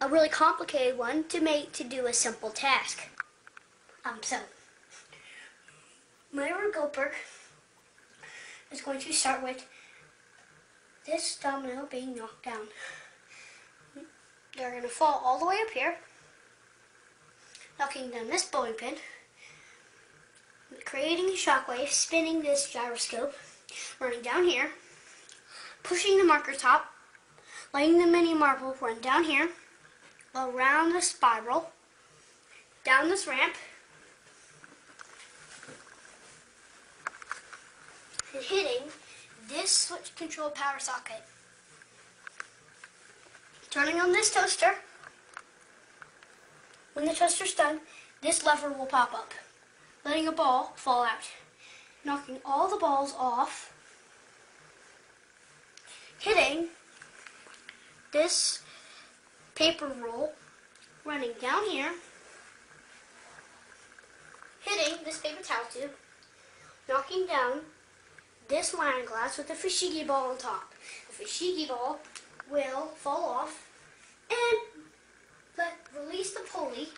a really complicated one, to do a simple task. So, my Rube Goldberg is going to start with this domino being knocked down. They're going to fall all the way up here, knocking down this bowling pin, creating a shockwave, spinning this gyroscope, running down here, pushing the marker top, letting the mini marble run down here, around the spiral, down this ramp, and hitting this switch control power socket. Turning on this toaster. When the toaster's done, this lever will pop up, letting a ball fall out, knocking all the balls off, hitting this paper roll, running down here, hitting this paper towel tube, knocking down this wine glass with a fushigi ball on top. The fushigi ball will fall off and release the pulley,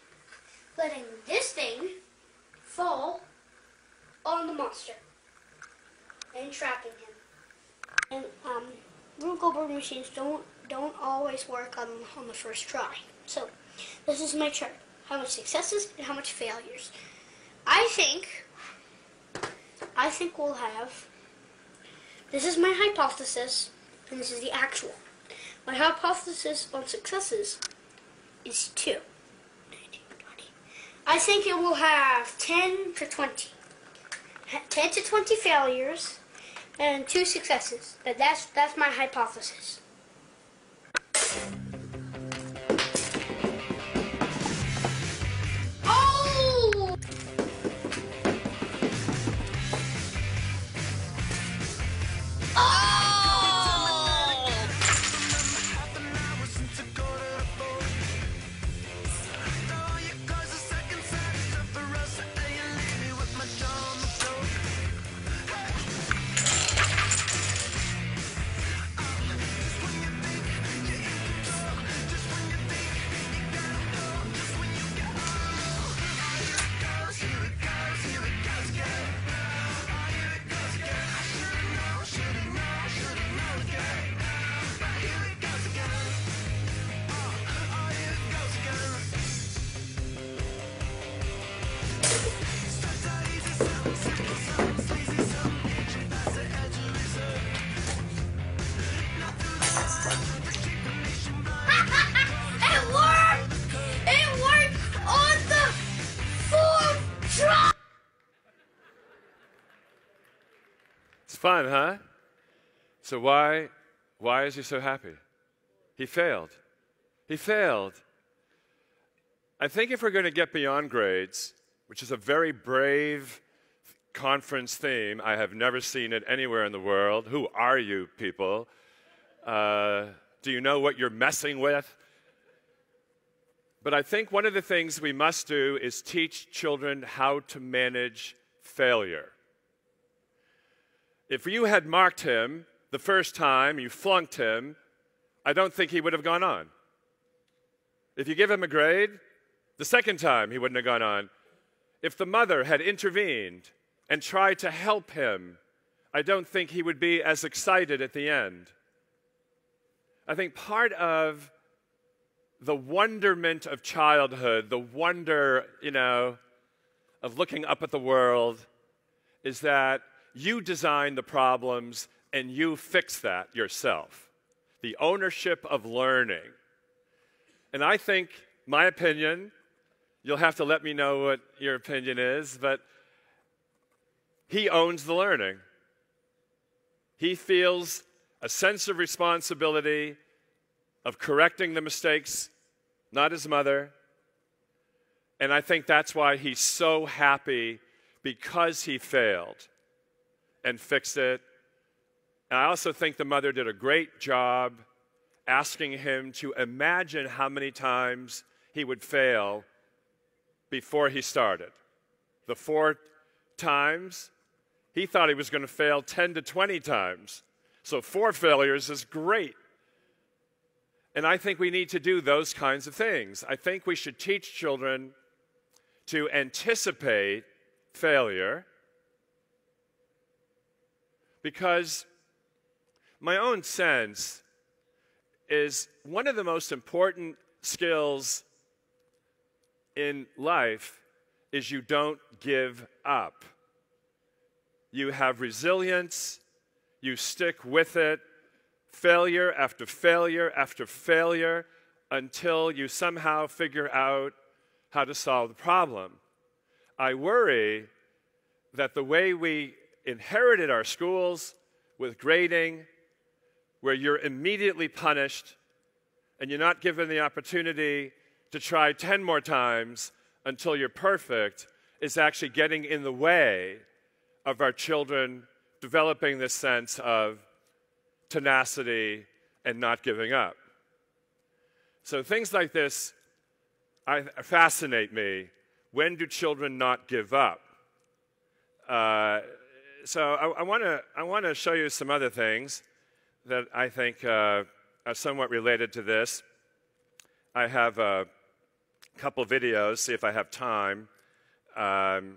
letting this thing fall on the monster and trapping him. And Rube Goldberg machines don't always work on the first try. So this is my chart: how much successes and how much failures. I think we'll have. This is my hypothesis, and this is the actual. My hypothesis on successes is 2. I think it will have 10 to 20. 10 to 20 failures and 2 successes. That's my hypothesis. Oh! Fun, huh? So why is he so happy? He failed. He failed. I think if we're going to get beyond grades, which is a very brave conference theme, I have never seen it anywhere in the world. Who are you people? Do you know what you're messing with? But I think one of the things we must do is teach children how to manage failure. If you had marked him the first time, you flunked him, I don't think he would have gone on. If you give him a grade, the second time he wouldn't have gone on. If the mother had intervened and tried to help him, I don't think he would be as excited at the end. I think part of the wonderment of childhood, the wonder, of looking up at the world, is that you design the problems and you fix that yourself. The ownership of learning. And I think, my opinion, you'll have to let me know what your opinion is, but he owns the learning. He feels a sense of responsibility of correcting the mistakes, not his mother. And I think that's why he's so happy, because he failed and fixed it. And I also think the mother did a great job asking him to imagine how many times he would fail before he started. The 4 times, he thought he was going to fail 10 to 20 times. So 4 failures is great. And I think we need to do those kinds of things. I think we should teach children to anticipate failure, because my own sense is one of the most important skills in life is you don't give up. You have resilience, you stick with it, failure after failure after failure, until you somehow figure out how to solve the problem. I worry that the way we inherited our schools with grading, where you're immediately punished and you're not given the opportunity to try 10 more times until you're perfect, is actually getting in the way of our children developing this sense of tenacity and not giving up. So things like this fascinate me. When do children not give up? So I want to show you some other things that I think are somewhat related to this. I have a couple videos. See if I have time to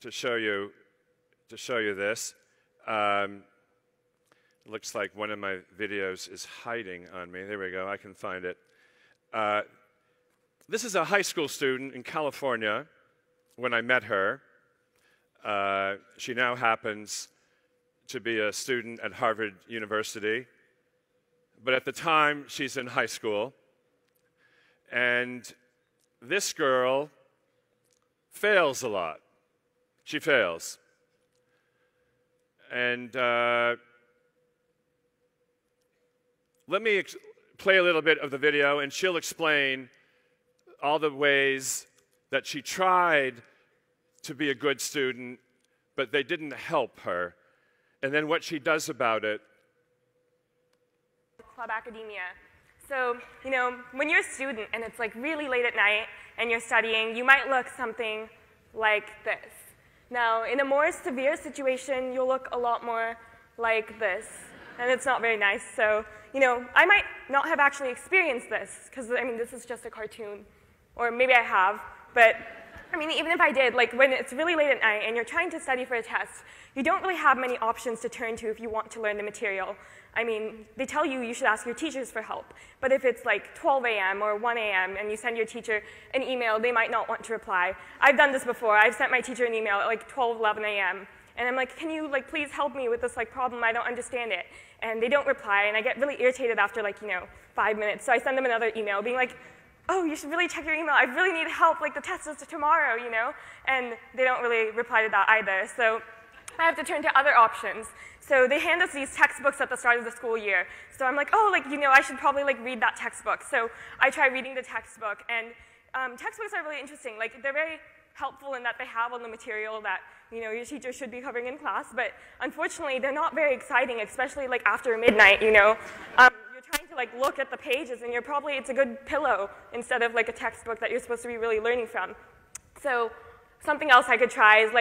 show you this. Looks like one of my videos is hiding on me. There we go. I can find it. This is a high school student in California when I met her. She now happens to be a student at Harvard University. But at the time, she's in high school. And this girl fails a lot. She fails. And let me play a little bit of the video, and she'll explain all the ways that she tried to be a good student, but they didn't help her, and then what she does about it. Club academia. So, you know, when you're a student and it's like really late at night and you're studying, you might look something like this. Now, in a more severe situation, you'll look a lot more like this, and it's not very nice. So, you know, I might not have actually experienced this, because, I mean, this is just a cartoon, or maybe I have, but, I mean, even if I did, like, when it's really late at night and you're trying to study for a test, you don't really have many options to turn to if you want to learn the material. I mean, they tell you you should ask your teachers for help, but if it's like 12 a.m. or 1 a.m. and you send your teacher an email, they might not want to reply. I've done this before. I've sent my teacher an email at like 12, 11 a.m. And I'm like, can you like please help me with this like problem? I don't understand it. And they don't reply, and I get really irritated after like, 5 minutes. So I send them another email being like, oh, you should really check your email. I really need help. Like the test is tomorrow, And they don't really reply to that either. So I have to turn to other options. So they hand us these textbooks at the start of the school year. So I'm like, oh, I should probably read that textbook. So I try reading the textbook, and textbooks are really interesting. Like they're very helpful in that they have all the material that your teacher should be covering in class. But unfortunately, they're not very exciting, especially after midnight. You're trying to look at the pages, and it's a good pillow instead of a textbook that you're supposed to be really learning from. So something else I could try is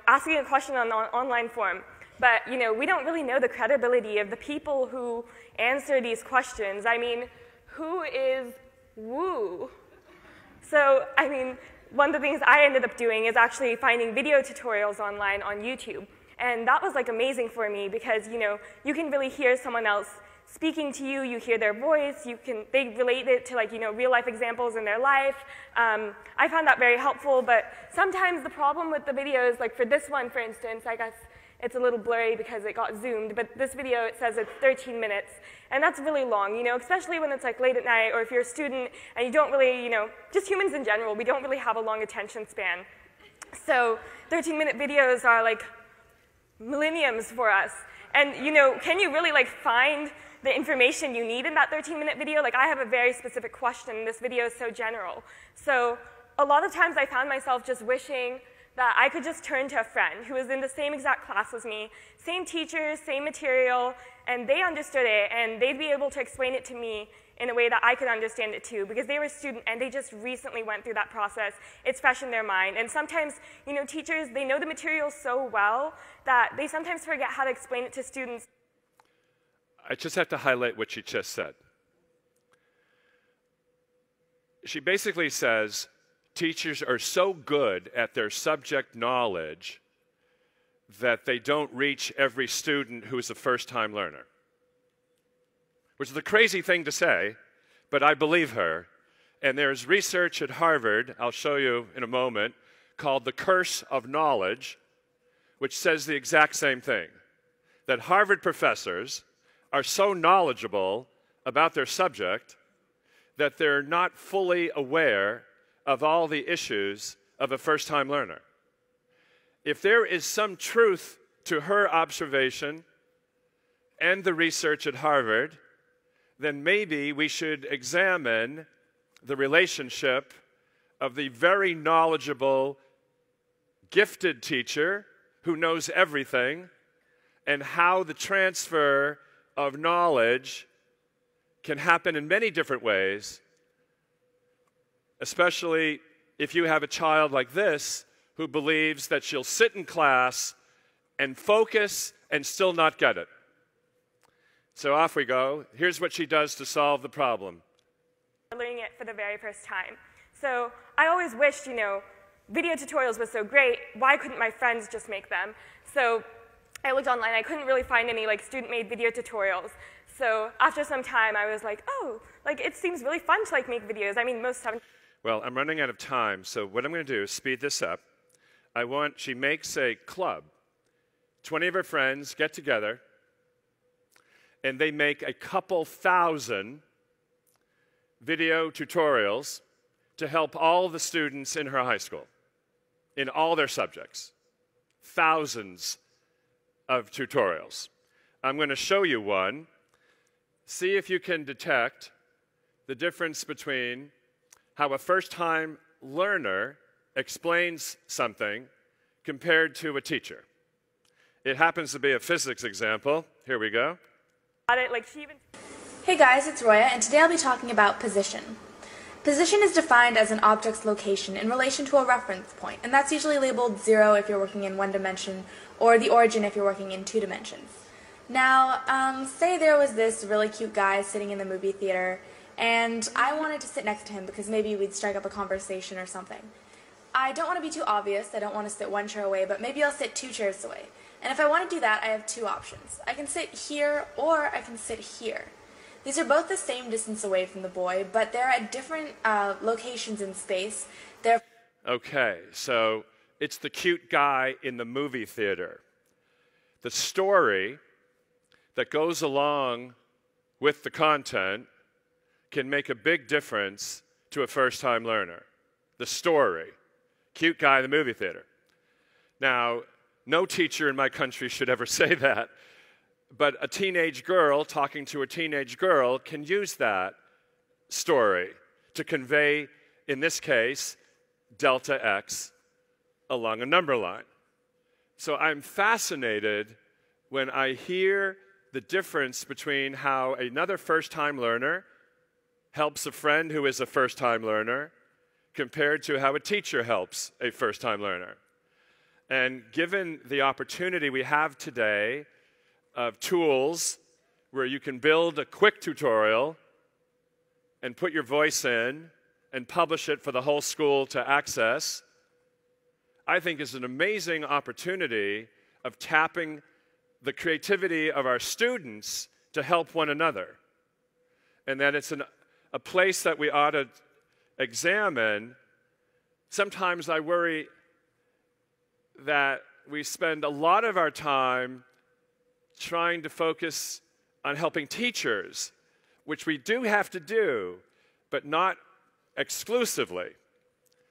asking a question on an online forum. But, we don't really know the credibility of the people who answer these questions. I mean, who is Woo? So, one of the things I ended up doing is actually finding video tutorials online on YouTube. And that was amazing for me because, you can really hear someone else speaking to you, you hear their voice, they relate it to real life examples in their life. I found that very helpful, but sometimes the problem with the videos, for this one, for instance, I guess it's a little blurry because it got zoomed, but this video, it says it's 13 minutes, and that's really long, especially when it's late at night, or if you're a student and you don't really, just humans in general, we don't really have a long attention span. So 13-minute videos are millenniums for us. And, can you really find the information you need in that 13-minute video? I have a very specific question, and this video is so general. So a lot of times I found myself just wishing that I could just turn to a friend who was in the same exact class as me, same teachers, same material, and they understood it, and they'd be able to explain it to me in a way that I could understand it too, because they were a student and they just recently went through that process. It's fresh in their mind. And sometimes, teachers, they know the material so well that they sometimes forget how to explain it to students. I just have to highlight what she just said. She basically says teachers are so good at their subject knowledge that they don't reach every student who is a first-time learner. Which is a crazy thing to say, but I believe her. And there's research at Harvard, I'll show you in a moment, called The Curse of Knowledge, which says the exact same thing, that Harvard professors are so knowledgeable about their subject that they're not fully aware of all the issues of a first-time learner. If there is some truth to her observation, and the research at Harvard, then maybe we should examine the relationship of the very knowledgeable, gifted teacher who knows everything, and how the transfer of knowledge can happen in many different ways, especially if you have a child like this who believes that she'll sit in class and focus and still not get it. So off we go. Here's what she does to solve the problem. Learning it for the very first time. So I always wished, video tutorials was so great. Why couldn't my friends just make them? So I looked online. I couldn't really find any student-made video tutorials. So after some time, I was like, oh, it seems really fun to make videos. I mean, most haven't. Well, I'm running out of time, so what I'm going to do is speed this up. She makes a club. 20 of her friends get together, and they make a couple thousand video tutorials to help all the students in her high school, in all their subjects. Thousands of tutorials. I'm going to show you one. See if you can detect the difference between how a first-time learner explains something compared to a teacher. It happens to be a physics example. Here we go. Hey guys, it's Roya, and today I'll be talking about position. Position is defined as an object's location in relation to a reference point, and that's usually labeled 0 if you're working in 1 dimension, or the origin if you're working in 2 dimensions. Now, say there was this really cute guy sitting in the movie theater, and I wanted to sit next to him because maybe we'd strike up a conversation or something. I don't want to be too obvious, I don't want to sit 1 chair away, but maybe I'll sit 2 chairs away. And if I want to do that, I have 2 options. I can sit here, or I can sit here. These are both the same distance away from the boy, but they're at different locations in space. Okay, so it's the cute guy in the movie theater. The story that goes along with the content can make a big difference to a first-time learner. The story. Cute guy in the movie theater. Now, no teacher in my country should ever say that, but a teenage girl talking to a teenage girl can use that story to convey, in this case, delta x along a number line. So I'm fascinated when I hear the difference between how another first-time learner helps a friend who is a first-time learner compared to how a teacher helps a first-time learner. And given the opportunity we have today of tools where you can build a quick tutorial and put your voice in and publish it for the whole school to access, I think is an amazing opportunity of tapping the creativity of our students to help one another. And that it's a place that we ought to examine. Sometimes I worry that we spend a lot of our time trying to focus on helping teachers, which we do have to do, but not exclusively.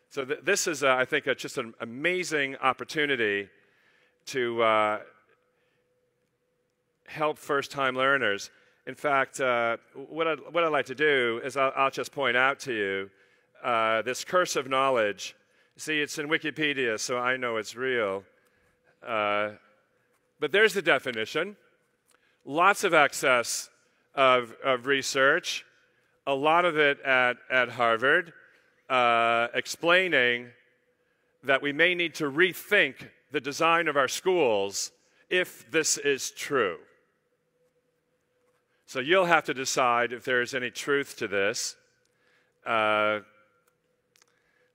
So this is, I think, just an amazing opportunity to help first-time learners. In fact, what I'd like to do is I'll just point out to you this curse of knowledge. See, it's in Wikipedia, so I know it's real. But there's the definition. Lots of access of research, a lot of it at Harvard, explaining that we may need to rethink the design of our schools if this is true. So you'll have to decide if there's any truth to this. But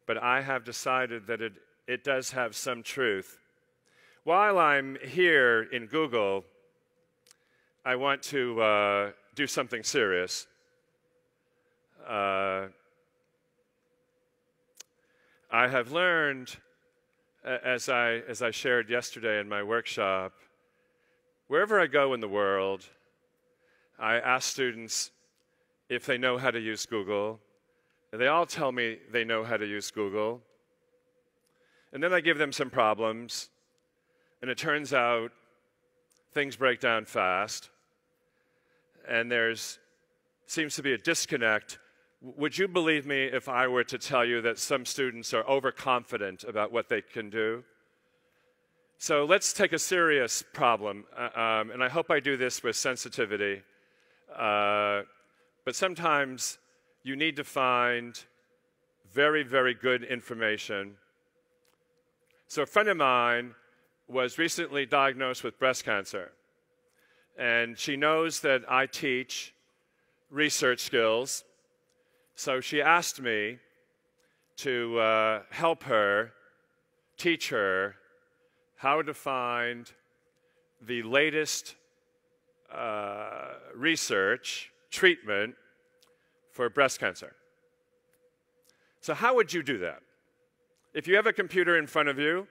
I have decided that it does have some truth. While I'm here in Google, I want to do something serious. I have learned, as I shared yesterday in my workshop, wherever I go in the world, I ask students if they know how to use Google. And they all tell me they know how to use Google. And then I give them some problems. And it turns out things break down fast. and there's seems to be a disconnect. Would you believe me if I were to tell you that some students are overconfident about what they can do? So let's take a serious problem, and I hope I do this with sensitivity, but sometimes you need to find very, very good information. So a friend of mine was recently diagnosed with breast cancer, and she knows that I teach research skills, so she asked me to help her, teach her how to find the latest research treatment for breast cancer. So how would you do that? If you have a computer in front of you,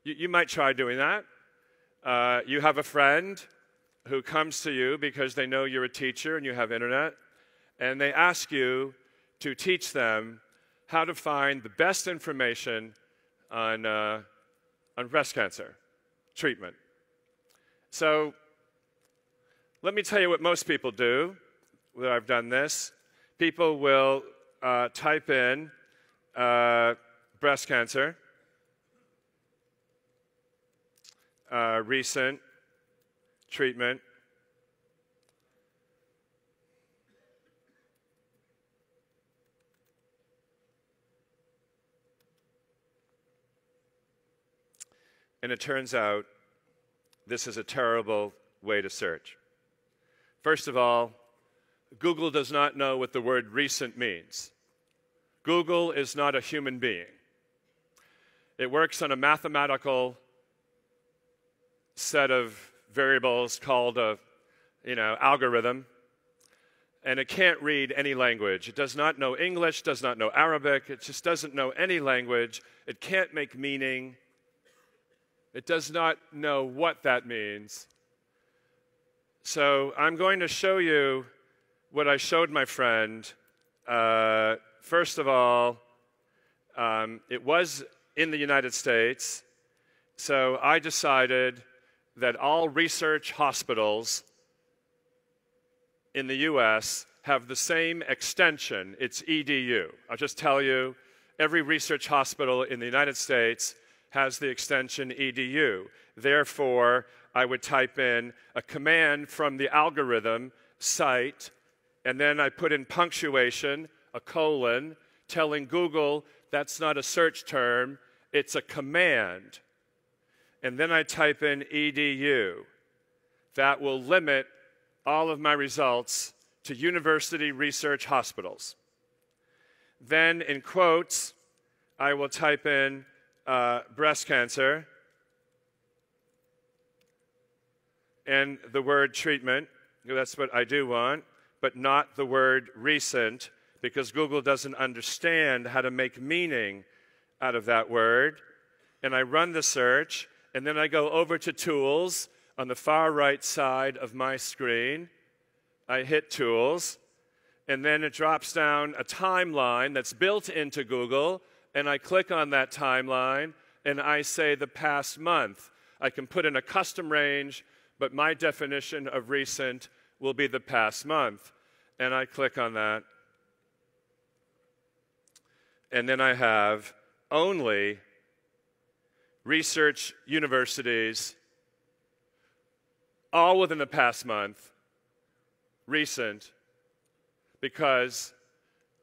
you might try doing that. You have a friend who comes to you because they know you're a teacher and you have internet, and they ask you to teach them how to find the best information on breast cancer treatment. So let me tell you what most people do when I've done this. People will type in breast cancer, recent treatment, and it turns out this is a terrible way to search. First of all, Google does not know what the word recent means. Google is not a human being. It works on a mathematical set of variables called a algorithm, and it can't read any language. It does not know English, does not know Arabic. It just doesn't know any language. It can't make meaning. It does not know what that means. So I'm going to show you what I showed my friend. First of all, it was in the United States, so I decided that all research hospitals in the US have the same extension. It's EDU. I'll just tell you, every research hospital in the United States has the extension EDU. Therefore, I would type in a command from the algorithm, cite, and then I put in punctuation, a colon, telling Google that's not a search term, it's a command. And then I type in EDU. That will limit all of my results to university research hospitals. Then in quotes, I will type in breast cancer and the word treatment. That's what I do want, but not the word recent, because Google doesn't understand how to make meaning out of that word. And I run the search, and then I go over to Tools on the far right side of my screen. I hit Tools, and then it drops down a timeline that's built into Google, and I click on that timeline, and I say the past month. I can put in a custom range, but my definition of recent will be the past month. And I click on that. And then I have only research universities, all within the past month, recent, because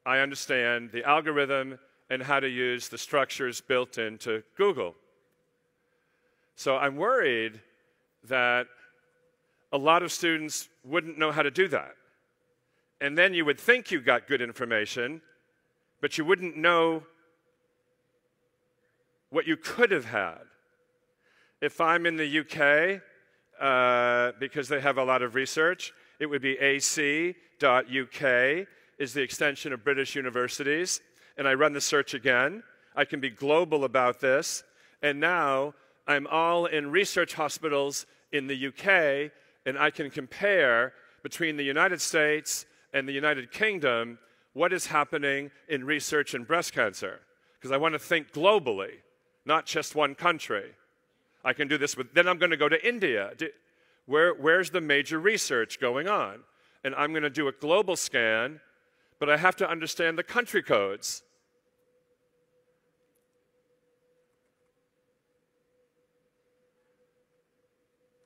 I understand the algorithm and how to use the structures built into Google. So I'm worried that a lot of students wouldn't know how to do that. And then you would think you got good information, but you wouldn't know what you could have had. If I'm in the UK, because they have a lot of research, it would be ac.uk is the extension of British universities. And I run the search again. I can be global about this. And now I'm all in research hospitals in the UK, and I can compare between the United States and the United Kingdom what is happening in research in breast cancer. Because I want to think globally, not just one country. I can do this with, then I'm going to go to India. Where's the major research going on? and I'm going to do a global scan, but I have to understand the country codes.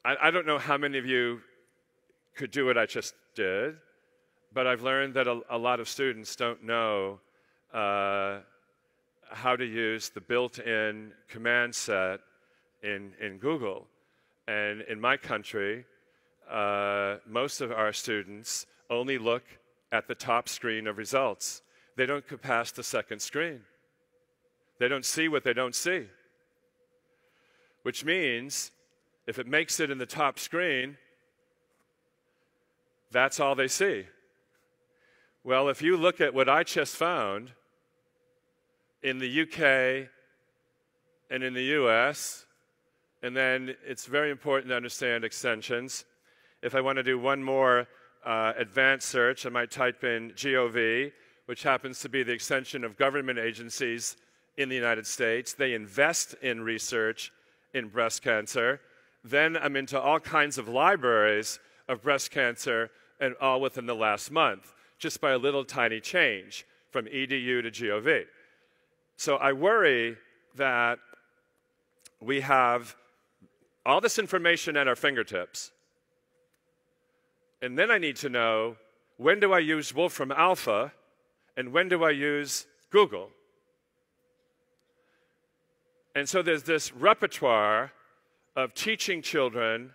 I don't know how many of you could do what I just did, but I've learned that a lot of students don't know how to use the built-in command set in Google. And in my country, most of our students only look at the top screen of results. They don't go past the second screen. They don't see what they don't see. Which means, if it makes it in the top screen, that's all they see. Well, if you look at what I just found in the UK and in the US, and then it's very important to understand extensions. If I want to do one more advanced search, I might type in GOV, which happens to be the extension of government agencies in the United States. They invest in research in breast cancer. Then I'm into all kinds of libraries of breast cancer, and all within the last month, just by a little tiny change from EDU to GOV. So I worry that we have all this information at our fingertips, and then I need to know, when do I use Wolfram Alpha, and when do I use Google? And so there's this repertoire of teaching children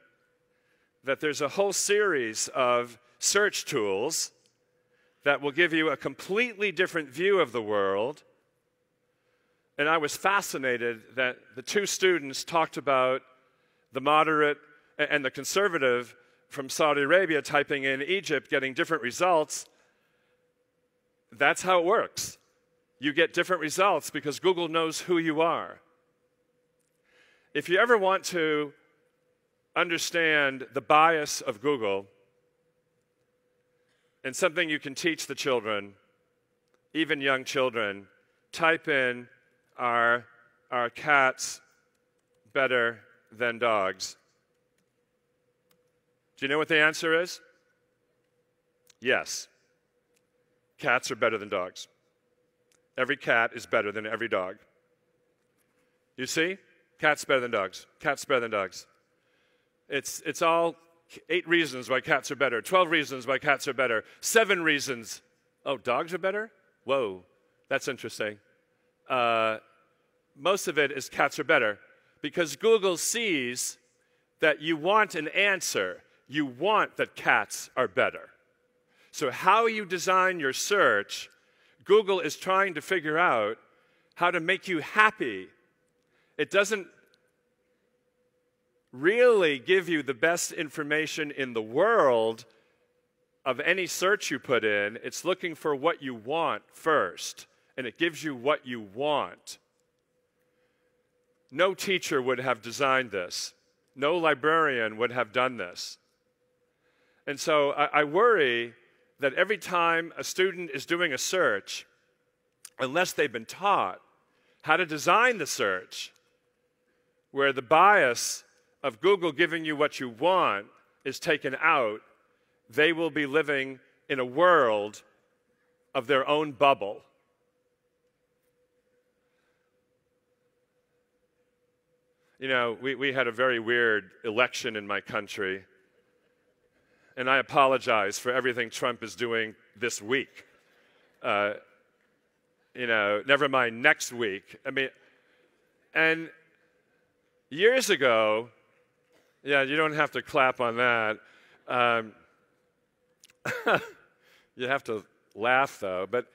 that there's a whole series of search tools that will give you a completely different view of the world. And I was fascinated that the two students talked about the moderate and the conservative from Saudi Arabia typing in Egypt, getting different results. That's how it works. You get different results because Google knows who you are. If you ever want to understand the bias of Google, and something you can teach the children, even young children, type in, are cats better than dogs? Do you know what the answer is? Yes. Cats are better than dogs. Every cat is better than every dog. You see? Cats better than dogs. Cats better than dogs. It's all 8 reasons why cats are better, 12 reasons why cats are better, 7 reasons. Oh, dogs are better? Whoa, that's interesting. Most of it is cats are better because Google sees that you want an answer. You want that cats are better. So how you design your search, Google is trying to figure out how to make you happy. It doesn't really give you the best information in the world of any search you put in. It's looking for what you want first, and it gives you what you want. No teacher would have designed this. No librarian would have done this. And so I worry that every time a student is doing a search, unless they've been taught how to design the search, where the bias of Google giving you what you want is taken out, they will be living in a world of their own bubble. You know, we had a very weird election in my country, and I apologize for everything Trump is doing this week. You know, never mind next week. I mean, and years ago, yeah, you don't have to clap on that. You have to laugh, though. But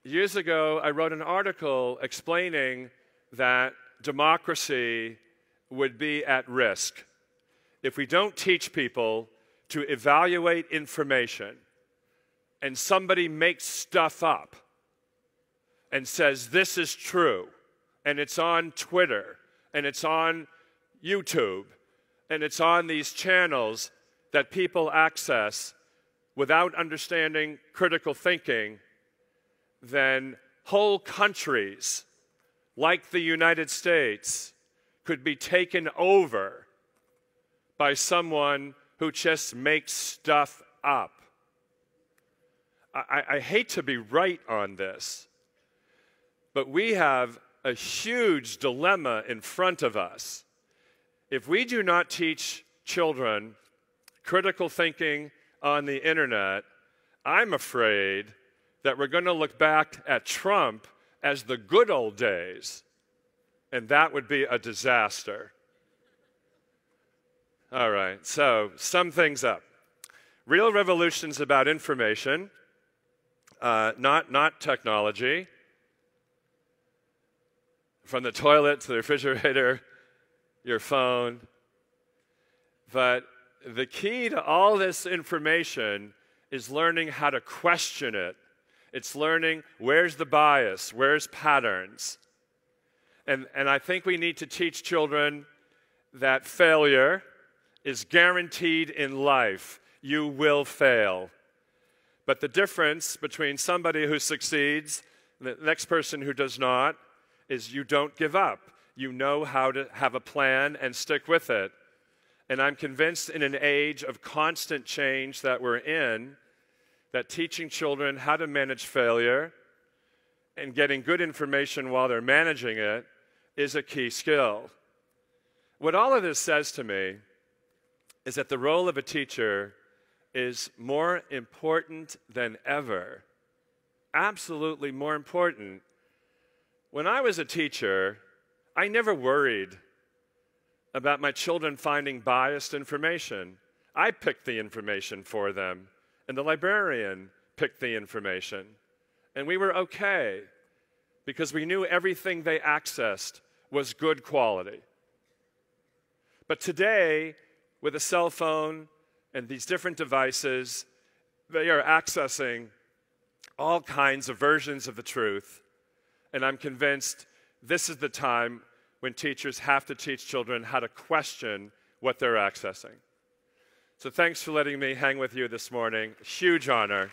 years ago, I wrote an article explaining that democracy would be at risk if we don't teach people to evaluate information and somebody makes stuff up and says this is true, and it's on Twitter, and it's on YouTube, and it's on these channels that people access without understanding critical thinking, then whole countries, like the United States, could be taken over by someone who just makes stuff up. I hate to be right on this, but we have a huge dilemma in front of us. If we do not teach children critical thinking on the internet, I'm afraid that we're going to look back at Trump as the good old days, and that would be a disaster. All right, so sum things up. Real revolution's about information, not technology. From the toilet to the refrigerator, your phone. But the key to all this information is learning how to question it. It's learning where's the bias, where's patterns. And I think we need to teach children that failure is guaranteed in life. You will fail. But the difference between somebody who succeeds and the next person who does not is you don't give up. You know how to have a plan and stick with it. And I'm convinced in an age of constant change that we're in, that teaching children how to manage failure and getting good information while they're managing it is a key skill. What all of this says to me is that the role of a teacher is more important than ever. Absolutely more important. When I was a teacher, I never worried about my children finding biased information. I picked the information for them, and the librarian picked the information. And we were okay, because we knew everything they accessed was good quality. But today, with a cell phone and these different devices, they are accessing all kinds of versions of the truth. And I'm convinced this is the time when teachers have to teach children how to question what they're accessing. So thanks for letting me hang with you this morning. Huge honor.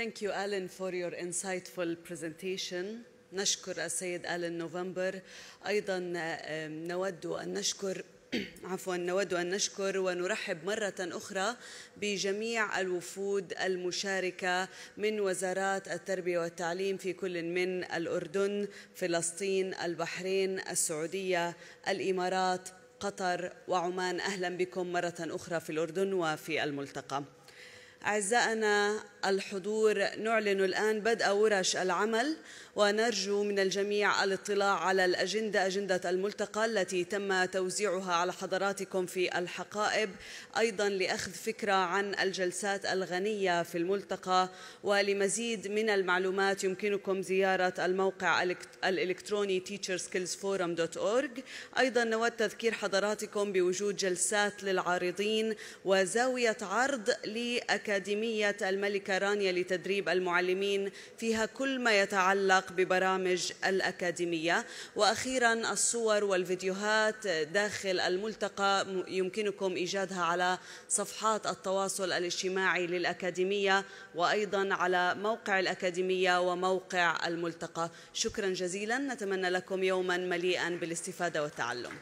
Thank you, Alan, for your insightful presentation. نشكر السيد آلان نوفمبر. أيضا نود أن نشكر ونرحب مرة أخرى بجميع الوفود المشاركة من وزارات التربية والتعليم في كل من الأردن، فلسطين، البحرين، السعودية، الإمارات، قطر وعمان. أهلا بكم مرة أخرى في الأردن وفي الملتقى. أعزائنا الحضور، نعلن الآن بدء ورش العمل، ونرجو من الجميع الاطلاع على أجندة الملتقى التي تم توزيعها على حضراتكم في الحقائب، أيضا لأخذ فكرة عن الجلسات الغنية في الملتقى. ولمزيد من المعلومات يمكنكم زيارة الموقع الإلكتروني teacherskillsforum.org. أيضا نود تذكير حضراتكم بوجود جلسات للعارضين وزاوية عرض لأكاديمية الملكة رانيا لتدريب المعلمين، فيها كل ما يتعلق ببرامج الأكاديمية. وأخيراً الصور والفيديوهات داخل الملتقى يمكنكم إيجادها على صفحات التواصل الاجتماعي للأكاديمية، وأيضاً على موقع الأكاديمية وموقع الملتقى. شكراً جزيلاً، نتمنى لكم يوماً مليئاً بالاستفادة والتعلم.